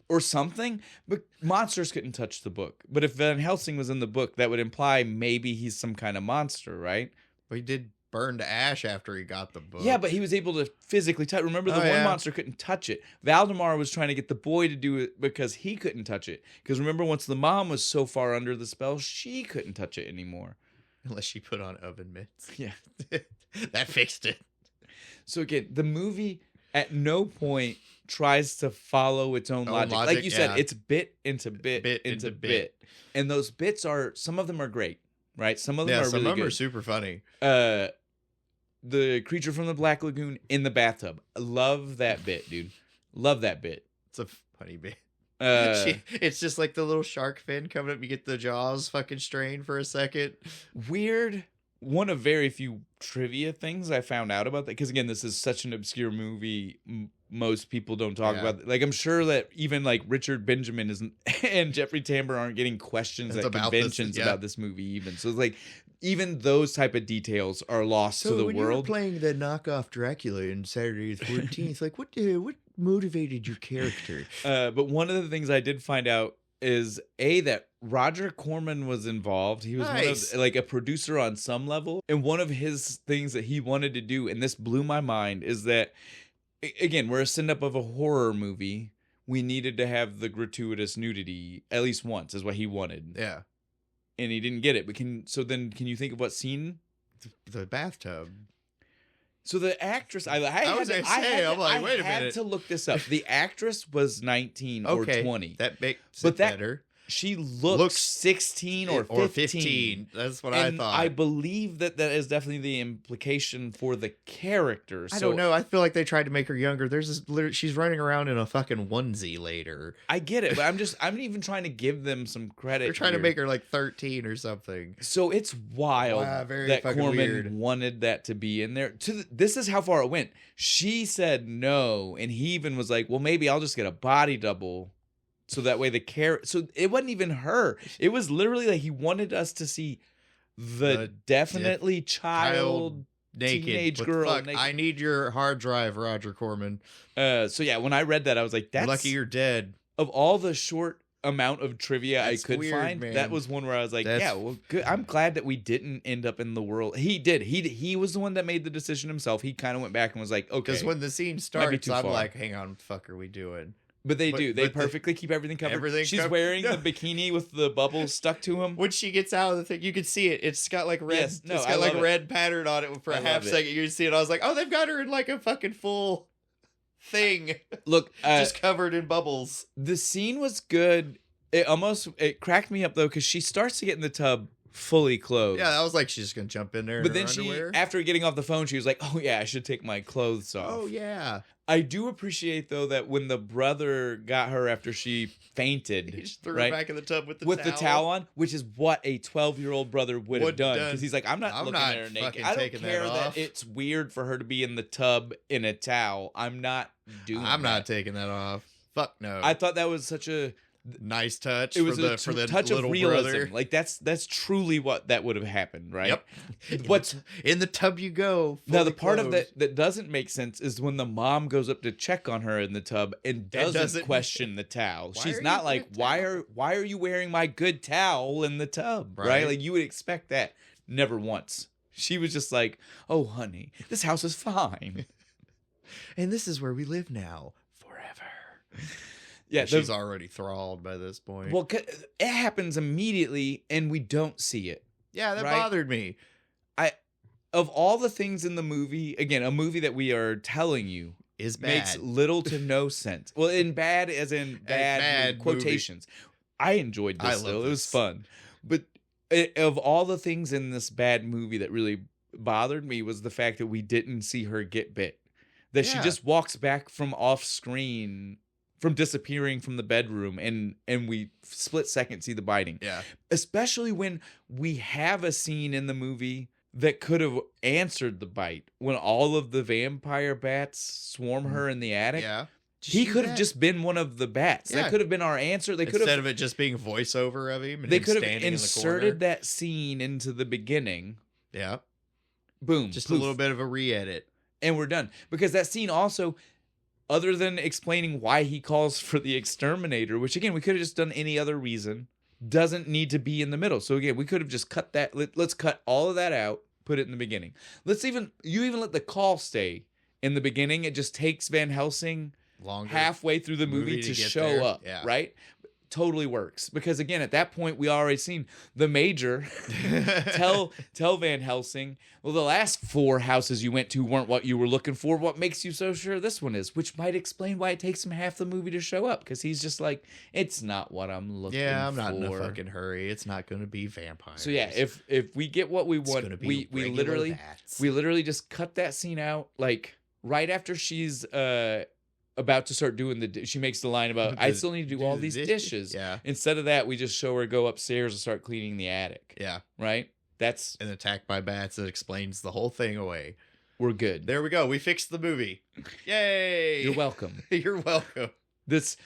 Or something. But monsters couldn't touch the book. But if Van Helsing was in the book, that would imply maybe he's some kind of monster, right? Well, he did burn to ash after he got the book. Yeah, but he was able to physically touch. Remember, the one monster couldn't touch it. Valdemar was trying to get the boy to do it because he couldn't touch it. Because remember, once the mom was so far under the spell, she couldn't touch it anymore. Unless she put on oven mitts. Yeah. That fixed it. So again, the movie at no point tries to follow its own logic. Like you said, it's bit into bit into bit. And those bits some of them are great, right? Some of them are really good. Some of them are super funny. The creature from the Black Lagoon in the bathtub. Love that bit, dude. Love that bit. It's a funny bit. It's just like the little shark fin coming up. You get the jaws fucking strained for a second. Weird. One of very few trivia things I found out about that, because again, this is such an obscure movie. Most people don't talk about. Like, I'm sure that even like Richard Benjamin isn't and Jeffrey Tambor aren't getting questions at conventions about this movie. Even so, it's like even those type of details are lost to the world. So when you were playing the knockoff Dracula in Saturday the 14th, like what motivated your character? But one of the things I did find out is that Roger Corman was involved. He was one of, like a producer on some level. And one of his things that he wanted to do, and this blew my mind, is that, again, we're a send-up of a horror movie. We needed to have the gratuitous nudity at least once, is what he wanted. Yeah. And he didn't get it. But can you think of what scene? The bathtub. So the actress, I had to look this up. The actress was 19 or 20. That makes it better. She looks 16 or 15. That's what I thought. I believe that is definitely the implication for the character. I don't know. I feel like they tried to make her younger. She's running around in a fucking onesie later. I get it, but I'm even trying to give them some credit. They're trying to make her like 13 or something. So it's wild that Corman wanted that to be in there. This is how far it went. She said no, and he even was like, well, maybe I'll just get a body double. So that way so it wasn't even her. It was literally like he wanted us to see the definitely child naked teenage girl. Naked. I need your hard drive, Roger Corman. So yeah, when I read that, I was like, "That's lucky you're dead." Of all the short amount of trivia I could find, man. That was one where I was like, "Yeah, well, good. I'm glad that we didn't end up in the world." He did. He was the one that made the decision himself. He kind of went back and was like, "Okay." Because when the scene starts, I'm like, "Hang on, what the fuck are we doing?" But they do. They perfectly keep everything covered. She's wearing the bikini with the bubbles stuck to him. When she gets out of the thing, you can see it. It's got like red. It's got like red pattern on it for a half second. You can see it. I was like, oh, they've got her in like a fucking full thing. Look, just covered in bubbles. The scene was good. It cracked me up though because she starts to get in the tub fully clothed. Yeah, I was like, she's just gonna jump in there. But in then her underwear. after getting off the phone, she was like, "Oh yeah, I should take my clothes off." Oh yeah. I do appreciate though that when the brother got her after she fainted, He just threw right, her back in the tub with the towel on, which is what a 12-year-old brother would have done, because he's like, I'm not looking at her naked. I don't care that it's weird for her to be in the tub in a towel. I'm not doing. I'm not taking that off. Fuck no. I thought that was such a nice touch. It was for the touch little of realism. brother. Like that's truly what that would have happened, right? Yep. What's in the tub you go. Now the part of that doesn't make sense is when the mom goes up to check on her in the tub and doesn't question the towel. She's not like, why are you wearing my good towel in the tub? Right? Like you would expect that. Never once. She was just like, oh honey, this house is fine. And this is where we live now. Forever. Yeah, she's already thralled by this point. Well, it happens immediately, and we don't see it. Yeah, that bothered me. Of all the things in the movie, again, a movie that we are telling you is bad. Makes little to no sense. Well, in bad as in bad quotations. Movie. I enjoyed this though. It was fun. But of all the things in this bad movie that really bothered me was the fact that we didn't see her get bit. That she just walks back from off screen, from disappearing from the bedroom, and we split second see the biting. Yeah. Especially when we have a scene in the movie that could have answered the bite when all of the vampire bats swarm her in the attic. Yeah. He could have just been one of the bats. Yeah. That could have been our answer. They could instead of it just being voiceover of him. And they could have inserted that scene into the beginning. Yeah. Boom. Just a little bit of a re-edit. And we're done. Because that scene also, other than explaining why he calls for the exterminator, which again, we could have just done any other reason, doesn't need to be in the middle. So again, we could have just cut that. Let's cut all of that out, put it in the beginning. You even let the call stay in the beginning. It just takes Van Helsing longer halfway through the movie to show up, right? Totally works. Because again, at that point, we already seen the Major tell Van Helsing, well, the last 4 houses you went to weren't what you were looking for. What makes you so sure this one is? Which might explain why it takes him half the movie to show up. Because he's just like, it's not what I'm looking for. Yeah, I'm not in a fucking hurry. It's not going to be vampires. So yeah, if we get what we want, we literally just cut that scene out. Like right after she's about to start doing she makes the line about, I still need to do all these dishes. Yeah. Instead of that, we just show her go upstairs and start cleaning the attic. Yeah. Right? That's an attack by bats that explains the whole thing away. We're good. There we go. We fixed the movie. Yay. You're welcome. You're welcome. This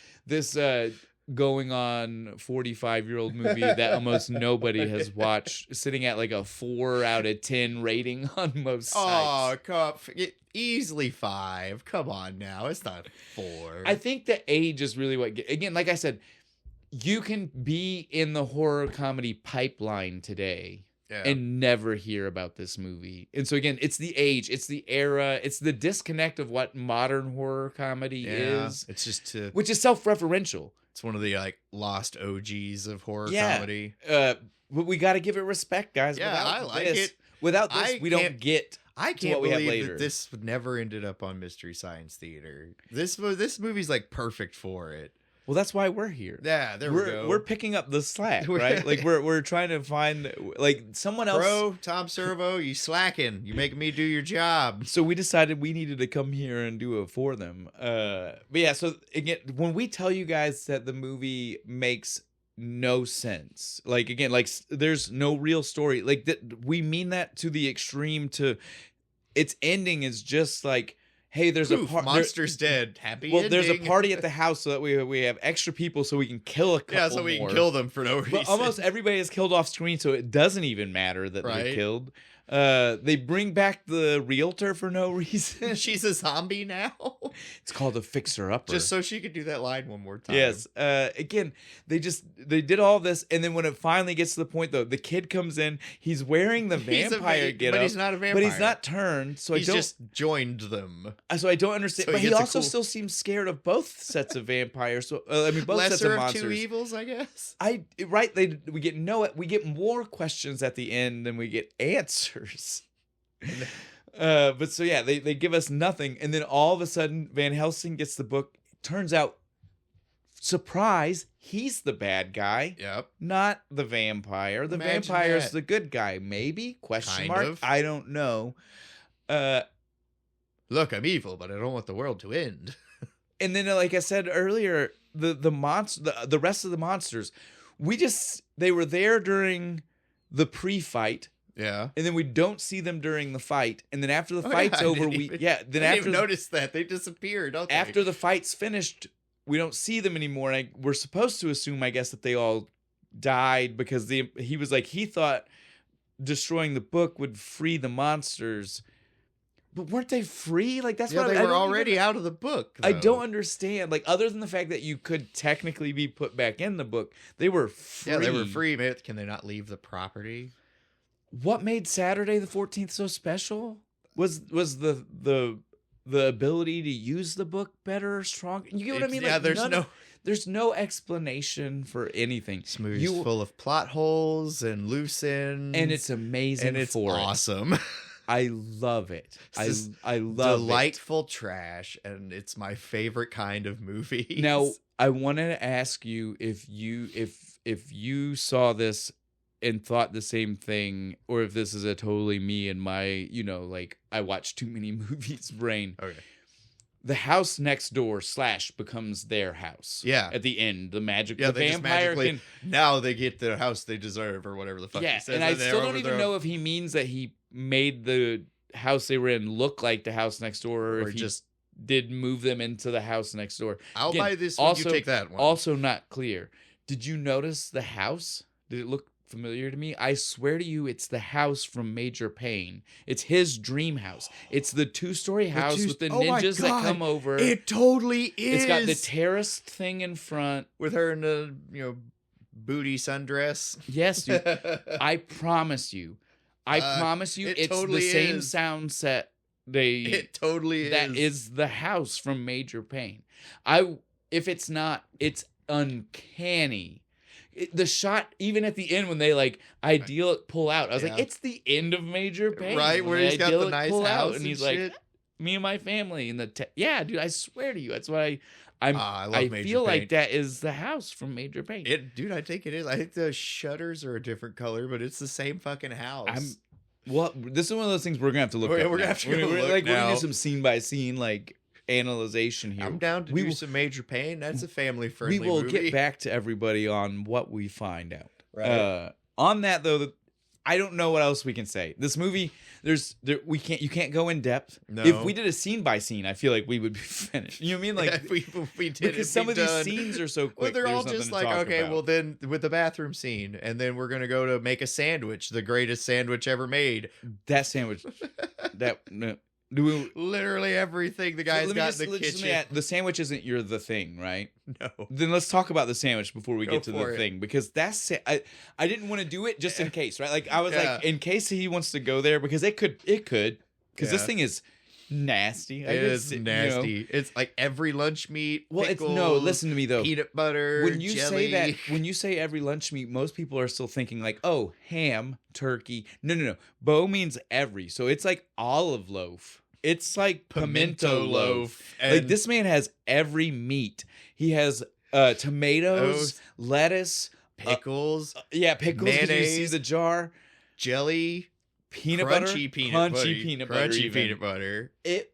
going on 45-year-old movie that almost nobody has watched, sitting at like a 4 out of 10 rating on most sites. Oh, easily 5. Come on now. It's not 4. I think the age is really what... Again, like I said, you can be in the horror comedy pipeline today and never hear about this movie. And so again, it's the age, it's the era, it's the disconnect of what modern horror comedy is. It's just which is self-referential. It's one of the lost OGs of horror comedy. But we got to give it respect, guys. Yeah, I like it. Without this, we don't get... I can't believe that this never ended up on Mystery Science Theater. This movie's like perfect for it. Well, that's why we're here. Yeah, we go. We're picking up the slack, right? Like we're trying to find like someone else. Bro, Tom Servo, you slacking. You making me do your job. So we decided we needed to come here and do it for them. But yeah, so again, when we tell you guys that the movie makes no sense, like again, like there's no real story, like that, we mean that to the extreme. To its ending is just like, hey, there's a monster's dead. Happy well, ending. There's a party at the house so that we have extra people so we can kill a couple more. Yeah, so we can kill them for no reason. But almost everybody is killed off screen, so it doesn't even matter that they're killed. They bring back the realtor for no reason. She's a zombie now. It's called a fixer-upper. Just so she could do that line one more time. Yes. Again, they did all this, and then when it finally gets to the point, though, the kid comes in. He's wearing the vampire getup, but he's not a vampire. But he's not turned. So he's just joined them. So I don't understand. So but he also still seems scared of both sets of vampires. So both sets of monsters. Lesser of two evils, I guess. We get more questions at the end than we get answers. But so yeah, they give us nothing, and then all of a sudden Van Helsing gets the book. Turns out surprise, he's the bad guy. Yep. Not the vampire. The Imagine vampire's that. the good guy, maybe? Question Kind mark? of. I don't know. Look, I'm evil, but I don't want the world to end. And then, like I said earlier, the rest of the monsters, they were there during the pre-fight. Yeah. And then we don't see them during the fight. And then after the fight's over, I didn't even notice that. They disappeared, don't they? After the fight's finished, we don't see them anymore. And we're supposed to assume, I guess, that they all died because he was like, he thought destroying the book would free the monsters. But weren't they free? Like, that's they were already out of the book, though. I don't understand. Like, other than the fact that you could technically be put back in the book, they were free. Yeah, they were free. Maybe, can they not leave the property? What made Saturday the 14th so special? Was the ability to use the book better or stronger? You get what I mean? Yeah, Like, there's no explanation for anything. This movie's full of plot holes and loose ends. And it's amazing and it's awesome. I love it. I love delightful trash, and it's my favorite kind of movie. Now, I wanted to ask you if you saw this and thought the same thing, or if this is a totally me and my, like, I watch too many movies brain. Okay. The house next door / becomes their house. Yeah. At the end, the they vampire can, now they get the house they deserve, or whatever the fuck he says. And I still don't even know if he means that he made the house they were in look like the house next door, or if he just did move them into the house next door. I'll buy this when you take that one. Also not clear. Did you notice the house? Did it look familiar to me? I swear to you, it's the house from Major Payne. It's his dream house. It's the 2-story house with the ninjas that come over. It totally is. It's got the terraced thing in front with her in the booty sundress. Yes, dude. I promise you. It's totally the same is. sound set. It totally is. That is the house from Major Payne. If it's not, it's uncanny. The shot, even at the end when they idyllic pull out, I was like, it's the end of Major Payne, right? Where he's got the nice house and he's shit. Like, me and my family and yeah, dude. I swear to you, that's why I love Major feel Payne. Like that is the house from Major Payne. Dude, I think it is. I think the shutters are a different color, but it's the same fucking house. This is one of those things we're gonna have to look up. We're gonna have to look now. We're gonna do some scene by scene analyzation here. I'm down to do some Major Payne. That's a family friendly movie. We will get back to everybody on what we find out. Right. On that though, I don't know what else we can say. This movie, you can't go in depth. No. If we did a scene by scene, I feel like we would be finished. You know what I mean? Like if we did, because some of these scenes are so quick. Well, they're all just like, okay, about. well then with the bathroom scene, and then we're gonna go to make a sandwich, the greatest sandwich ever made. That sandwich, literally everything the guy's got in the kitchen. The sandwich isn't the thing, right? No. Then let's talk about the sandwich before we get to the thing, because I didn't want to do it just in case, right? Like I was like, in case he wants to go there, because it could, because this thing is nasty. It is nasty. It's like every lunch meat. Well, pickles, listen to me though. Peanut butter. When you jelly. say that, when you say every lunch meat, most people are still thinking like, oh, ham, turkey. No. Bo means every, so it's like olive loaf. It's like pimento loaf. Like this man has every meat. He has tomatoes, lettuce, pickles. Pickles. Mayonnaise. You see the jar, jelly, peanut butter, crunchy peanut butter. It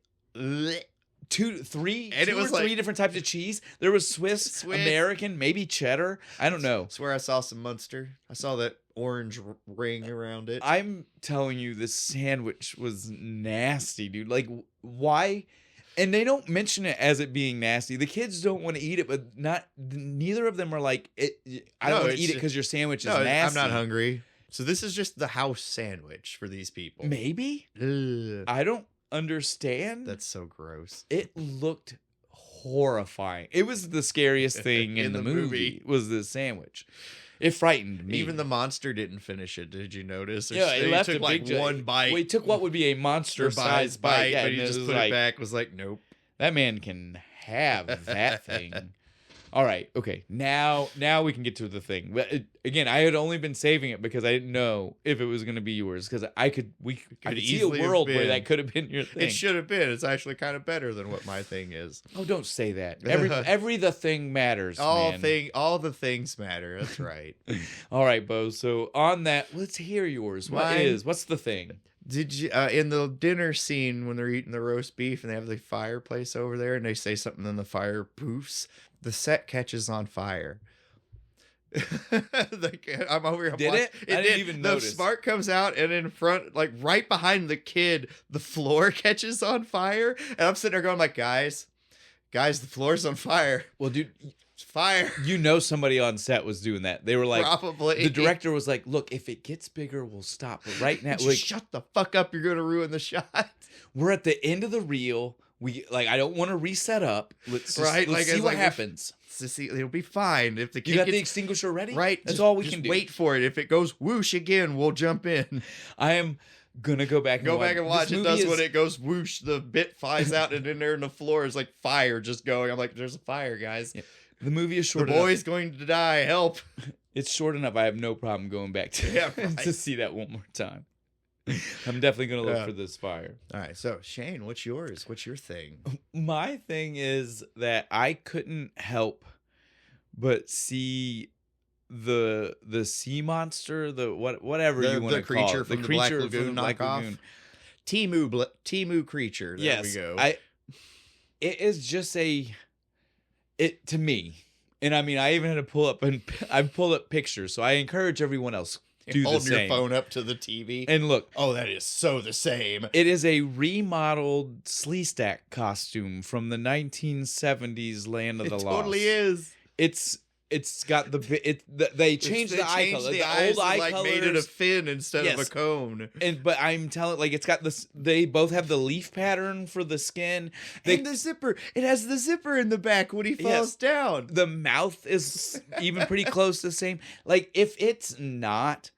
2, 3, and it was 3 different types of cheese. There was Swiss, American, maybe cheddar. I don't know. I swear I saw some Munster. I saw that orange ring around it. I'm telling you, this sandwich was nasty, dude. Like, why? And they don't mention it as it being nasty. The kids don't want to eat it, but neither of them are like, I don't want to eat it because your sandwich is nasty. I'm not hungry. So this is just the house sandwich for these people. Maybe. Ugh. I don't understand. That's so gross. It looked horrifying. It was the scariest thing in the movie was the sandwich. It frightened me. Even the monster didn't finish it. Did you notice? It left took like one bite. Well, he took what would be a monster-sized bite, but he just put it back. Was like, nope. That man can have that thing. All right. Okay. Now we can get to the thing. But again, I had only been saving it because I didn't know if it was going to be yours. Because I could see a world where that could have been your thing. It should have been. It's actually kind of better than what my thing is. Oh, don't say that. Every the thing matters. All man. the things matter. That's right. All right, Bo. So on that, let's hear yours. What's the thing? Did you in the dinner scene when they're eating the roast beef and they have the fireplace over there and they say something and the fire poofs? The set catches on fire. I'm over here. Did it? I didn't even notice. The spark comes out and in front, like right behind the kid, the floor catches on fire. And I'm sitting there going like, guys, the floor's on fire. Well, dude, it's fire. You know somebody on set was doing that. They were like, probably. The director was like, look, if it gets bigger, we'll stop. But right now, like, shut the fuck up. You're going to ruin the shot. We're at the end of the reel. I don't want to reset up. Let's see what happens. It'll be fine. If the kid you got the extinguisher ready? Right. That's all we can do. Wait for it. If it goes whoosh again, we'll jump in. I am gonna go back and watch. It does when it goes whoosh, the bit flies out and in there in the floor is like fire just going. I'm like, there's a fire, guys. Yeah. The movie is short. The boy's going to die. Help. It's short enough. I have no problem going back to see that one more time. I'm definitely going to look for this fire. All right. So, Shane, what's yours? What's your thing? My thing is that I couldn't help but see the sea monster, whatever you want to call it. The creature from the Black Lagoon. Timu creature. There we go. It is just to me. And I mean, I even had to pull up pictures. So I encourage everyone else. Hold your phone up to the TV and look. Oh, that is so the same. It is a remodeled Sleestack costume from the 1970s Land of the Lost. It totally is. It's got they changed the eye color. The old eye colors made it a fin instead of a cone. But I'm telling, it's got this. They both have the leaf pattern for the skin. And the zipper. It has the zipper in the back when he falls down. The mouth is even pretty close to the same. Like if it's not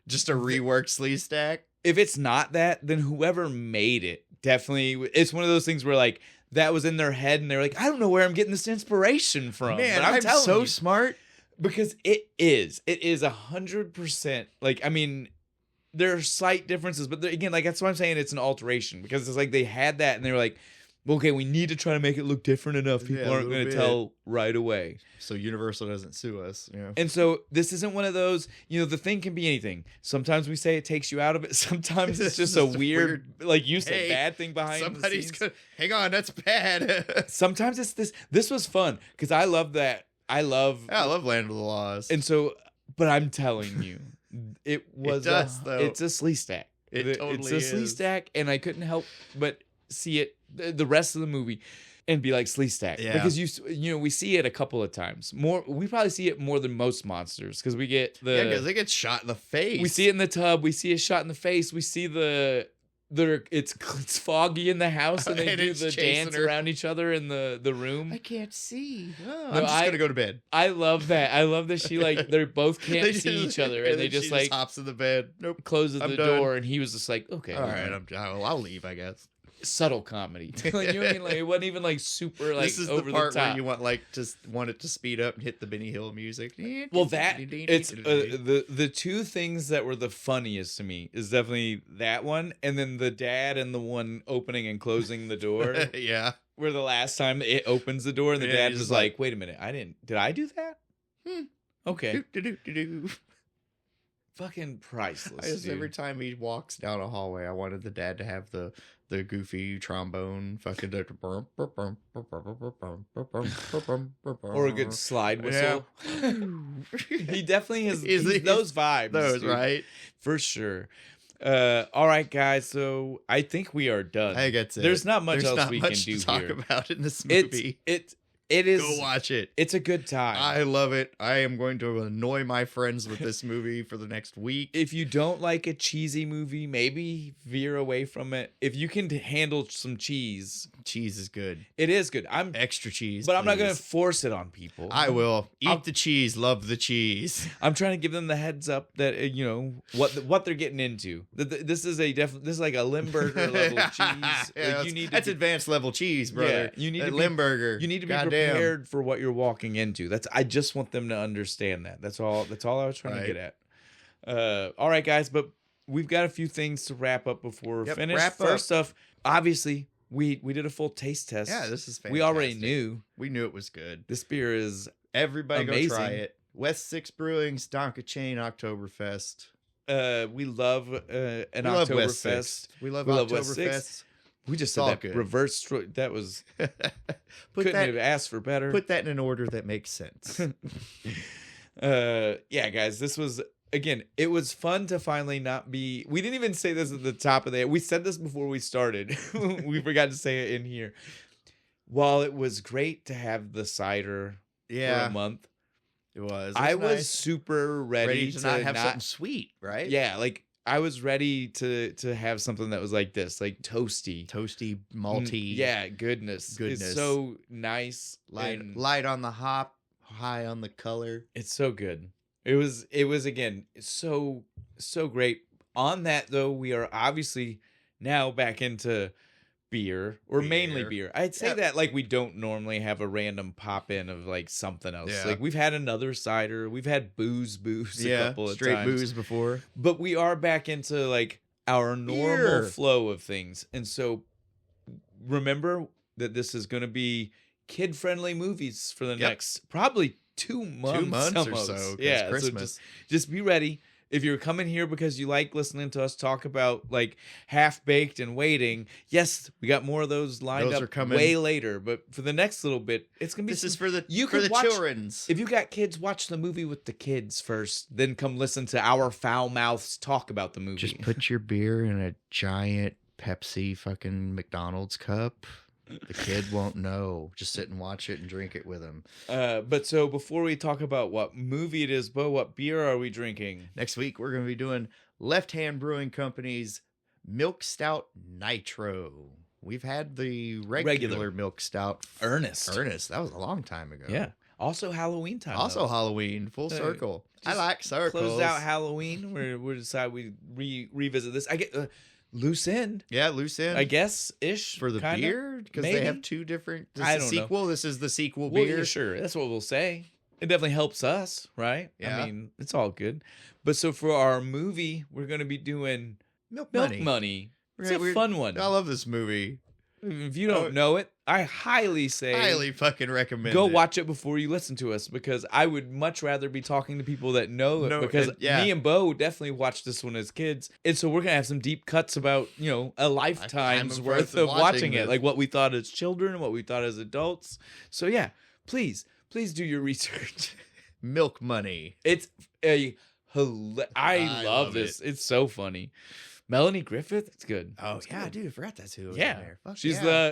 just a reworked Sleestack. If it's not that, then whoever made it definitely. It's one of those things where that was in their head and they're like, I don't know where I'm getting this inspiration from. Man, but I'm so smart. Because it is 100%. I mean, there are slight differences, but again, that's why I'm saying it's an alteration, because it's like they had that and they were like, okay, we need to try to make it look different enough. People aren't going to tell right away. So Universal doesn't sue us. Yeah. And so this isn't one of those, the thing can be anything. Sometimes we say it takes you out of it. Sometimes it's just a weird, like you said, bad thing behind the scenes. Hang on, that's bad. Sometimes it's this. This was fun because I love that. I love Land of the Lost. And so, but I'm telling you, it's a Sleestack. It's a Sleestack, and I couldn't help but see it the rest of the movie and be like Sleestack, because we see it a couple of times more. We probably see it more than most monsters because we get because they get shot in the face. We see it in the tub. We see a shot in the face. We see it's foggy in the house and they do the dance around each other in the room. I can't see. I'm just gonna go to bed. I love that. I love that she they both can't see each other and they just hops in the bed. Nope. Closes the door and he was just like, okay, all right, I'll leave, I guess. Subtle comedy. You know what I mean? It wasn't even super this is over the part the top. where you want it to speed up and hit the Benny Hill music. Well, it's the two things that were the funniest to me is definitely that one, and then the dad and the one opening and closing the door. Yeah, where the last time it opens the door and the dad is like, "Wait a minute, did I do that? Okay." Fucking priceless. Every time he walks down a hallway, I wanted the dad to have the goofy trombone, fucking or a good slide whistle. Yeah. He definitely has those vibes, right? For sure. All right, guys. So I think we are done. I think that's it. There's not much else we can do talk here. About in this movie. It is. Go watch it. It's a good time. I love it. I am going to annoy my friends with this movie for the next week. If you don't like a cheesy movie, maybe veer away from it. If you can handle some cheese is good. It is good. I'm extra cheese, but I'm not going to force it on people. I will eat the cheese, love the cheese. I'm trying to give them the heads up that what they're getting into. This is like a Limburger level cheese. That's advanced level cheese, brother. Yeah, you need to Limburger. You need to be prepared prepared for what you're walking into. I just want them to understand that. That's all I was trying to get at. All right, guys, but we've got a few things to wrap up before we're finished. First off, obviously, we did a full taste test. Yeah, this is fantastic. We already knew. We knew it was good. This beer is Everybody amazing. Go try it. West Sixth Brewing's DankeChain Oktoberfest. We love an Oktoberfest. We love Oktoberfest. We just said that good. Reverse. That was couldn't have asked for better. Put that in an order that makes sense. Yeah, guys, this was again. It was fun to finally not be. We didn't even say this at the top of the. We said this before we started. We forgot to say it in here. While it was great to have the cider for a month, it was. I was super ready to not have something sweet, right? Yeah, like. I was ready to have something that was like this, like toasty, malty. Yeah, goodness. It's so nice, light on the hop, high on the color. It's so good. It was again so great. On that though, we are obviously now back into beer or mainly beer. I'd say that like we don't normally have a random pop in of like something else. Yeah. Like we've had another cider, we've had booze a couple of straight times. Booze before. But we are back into like our normal flow of things. And so remember that this is going to be kid-friendly movies for the next probably 2 months. 2 months or so. Yeah, Christmas. So just be ready. If you're coming here because you like listening to us talk about like Half-Baked and Waiting, yes, we got more of those lined up way later. But for the next little bit, it's gonna be. This is for the children's. If you got kids, watch the movie with the kids first, then come listen to our foul mouths talk about the movie. Just put your beer in a giant Pepsi fucking McDonald's cup. The kid won't know. Just sit and watch it and drink it with him. But so before we talk about what movie it is, Bo, what beer are we drinking? Next week, we're going to be doing Left Hand Brewing Company's Milk Stout Nitro. We've had the regular Milk Stout. Ernest. That was a long time ago. Yeah. Also Halloween time. Halloween. Full circle. I like circles. Closed out Halloween. We decide we revisit this. I get... Loose End. Yeah, Loose End. I guess, ish. For the beer? Because they have two different... I don't know. This is the sequel beer? Yeah, sure. That's what we'll say. It definitely helps us, right? Yeah. I mean, it's all good. But so for our movie, we're going to be doing Milk Money. It's a fun one. I love this movie. If you don't know it, I highly fucking recommend go watch it before you listen to us, because I would much rather be talking to people that know it, because me and Bo definitely watched this one as kids. And so we're going to have some deep cuts about, a lifetime's worth of watching it, like what we thought as children, what we thought as adults. So yeah, please do your research. Milk Money. It's I love this. It's so funny. Melanie Griffith, it's good. Oh yeah, dude, I forgot that's who was in there. Fuck she's the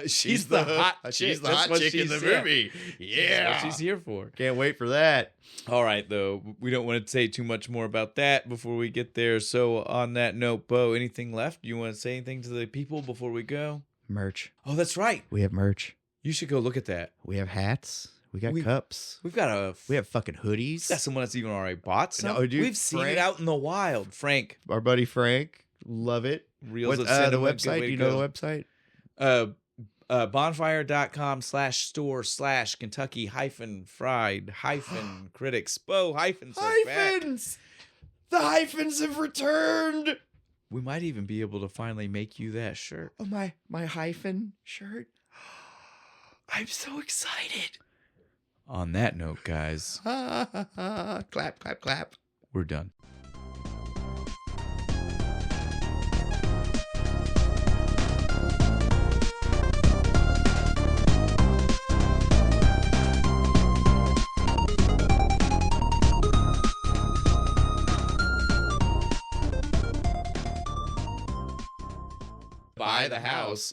hot chick. She's the hot chick in the movie. Yeah, that's what she's here for. Can't wait for that. All right, though, we don't want to say too much more about that before we get there. So on that note, Bo, anything left? Do you want to say anything to the people before we go? Merch. Oh, that's right. We have merch. You should go look at that. We have hats. We got cups. We have fucking hoodies. Got someone that's even already bought some. No, dude, we've seen it out in the wild. Frank, our buddy Frank. Love it. Reels of the website? Do you know the website? bonfire.com/store/Kentucky-fried-critics. Bo hyphens. The hyphens have returned. We might even be able to finally make you that shirt. Oh, my hyphen shirt. I'm so excited. On that note, guys. Clap, clap, clap. We're done. Buy the house.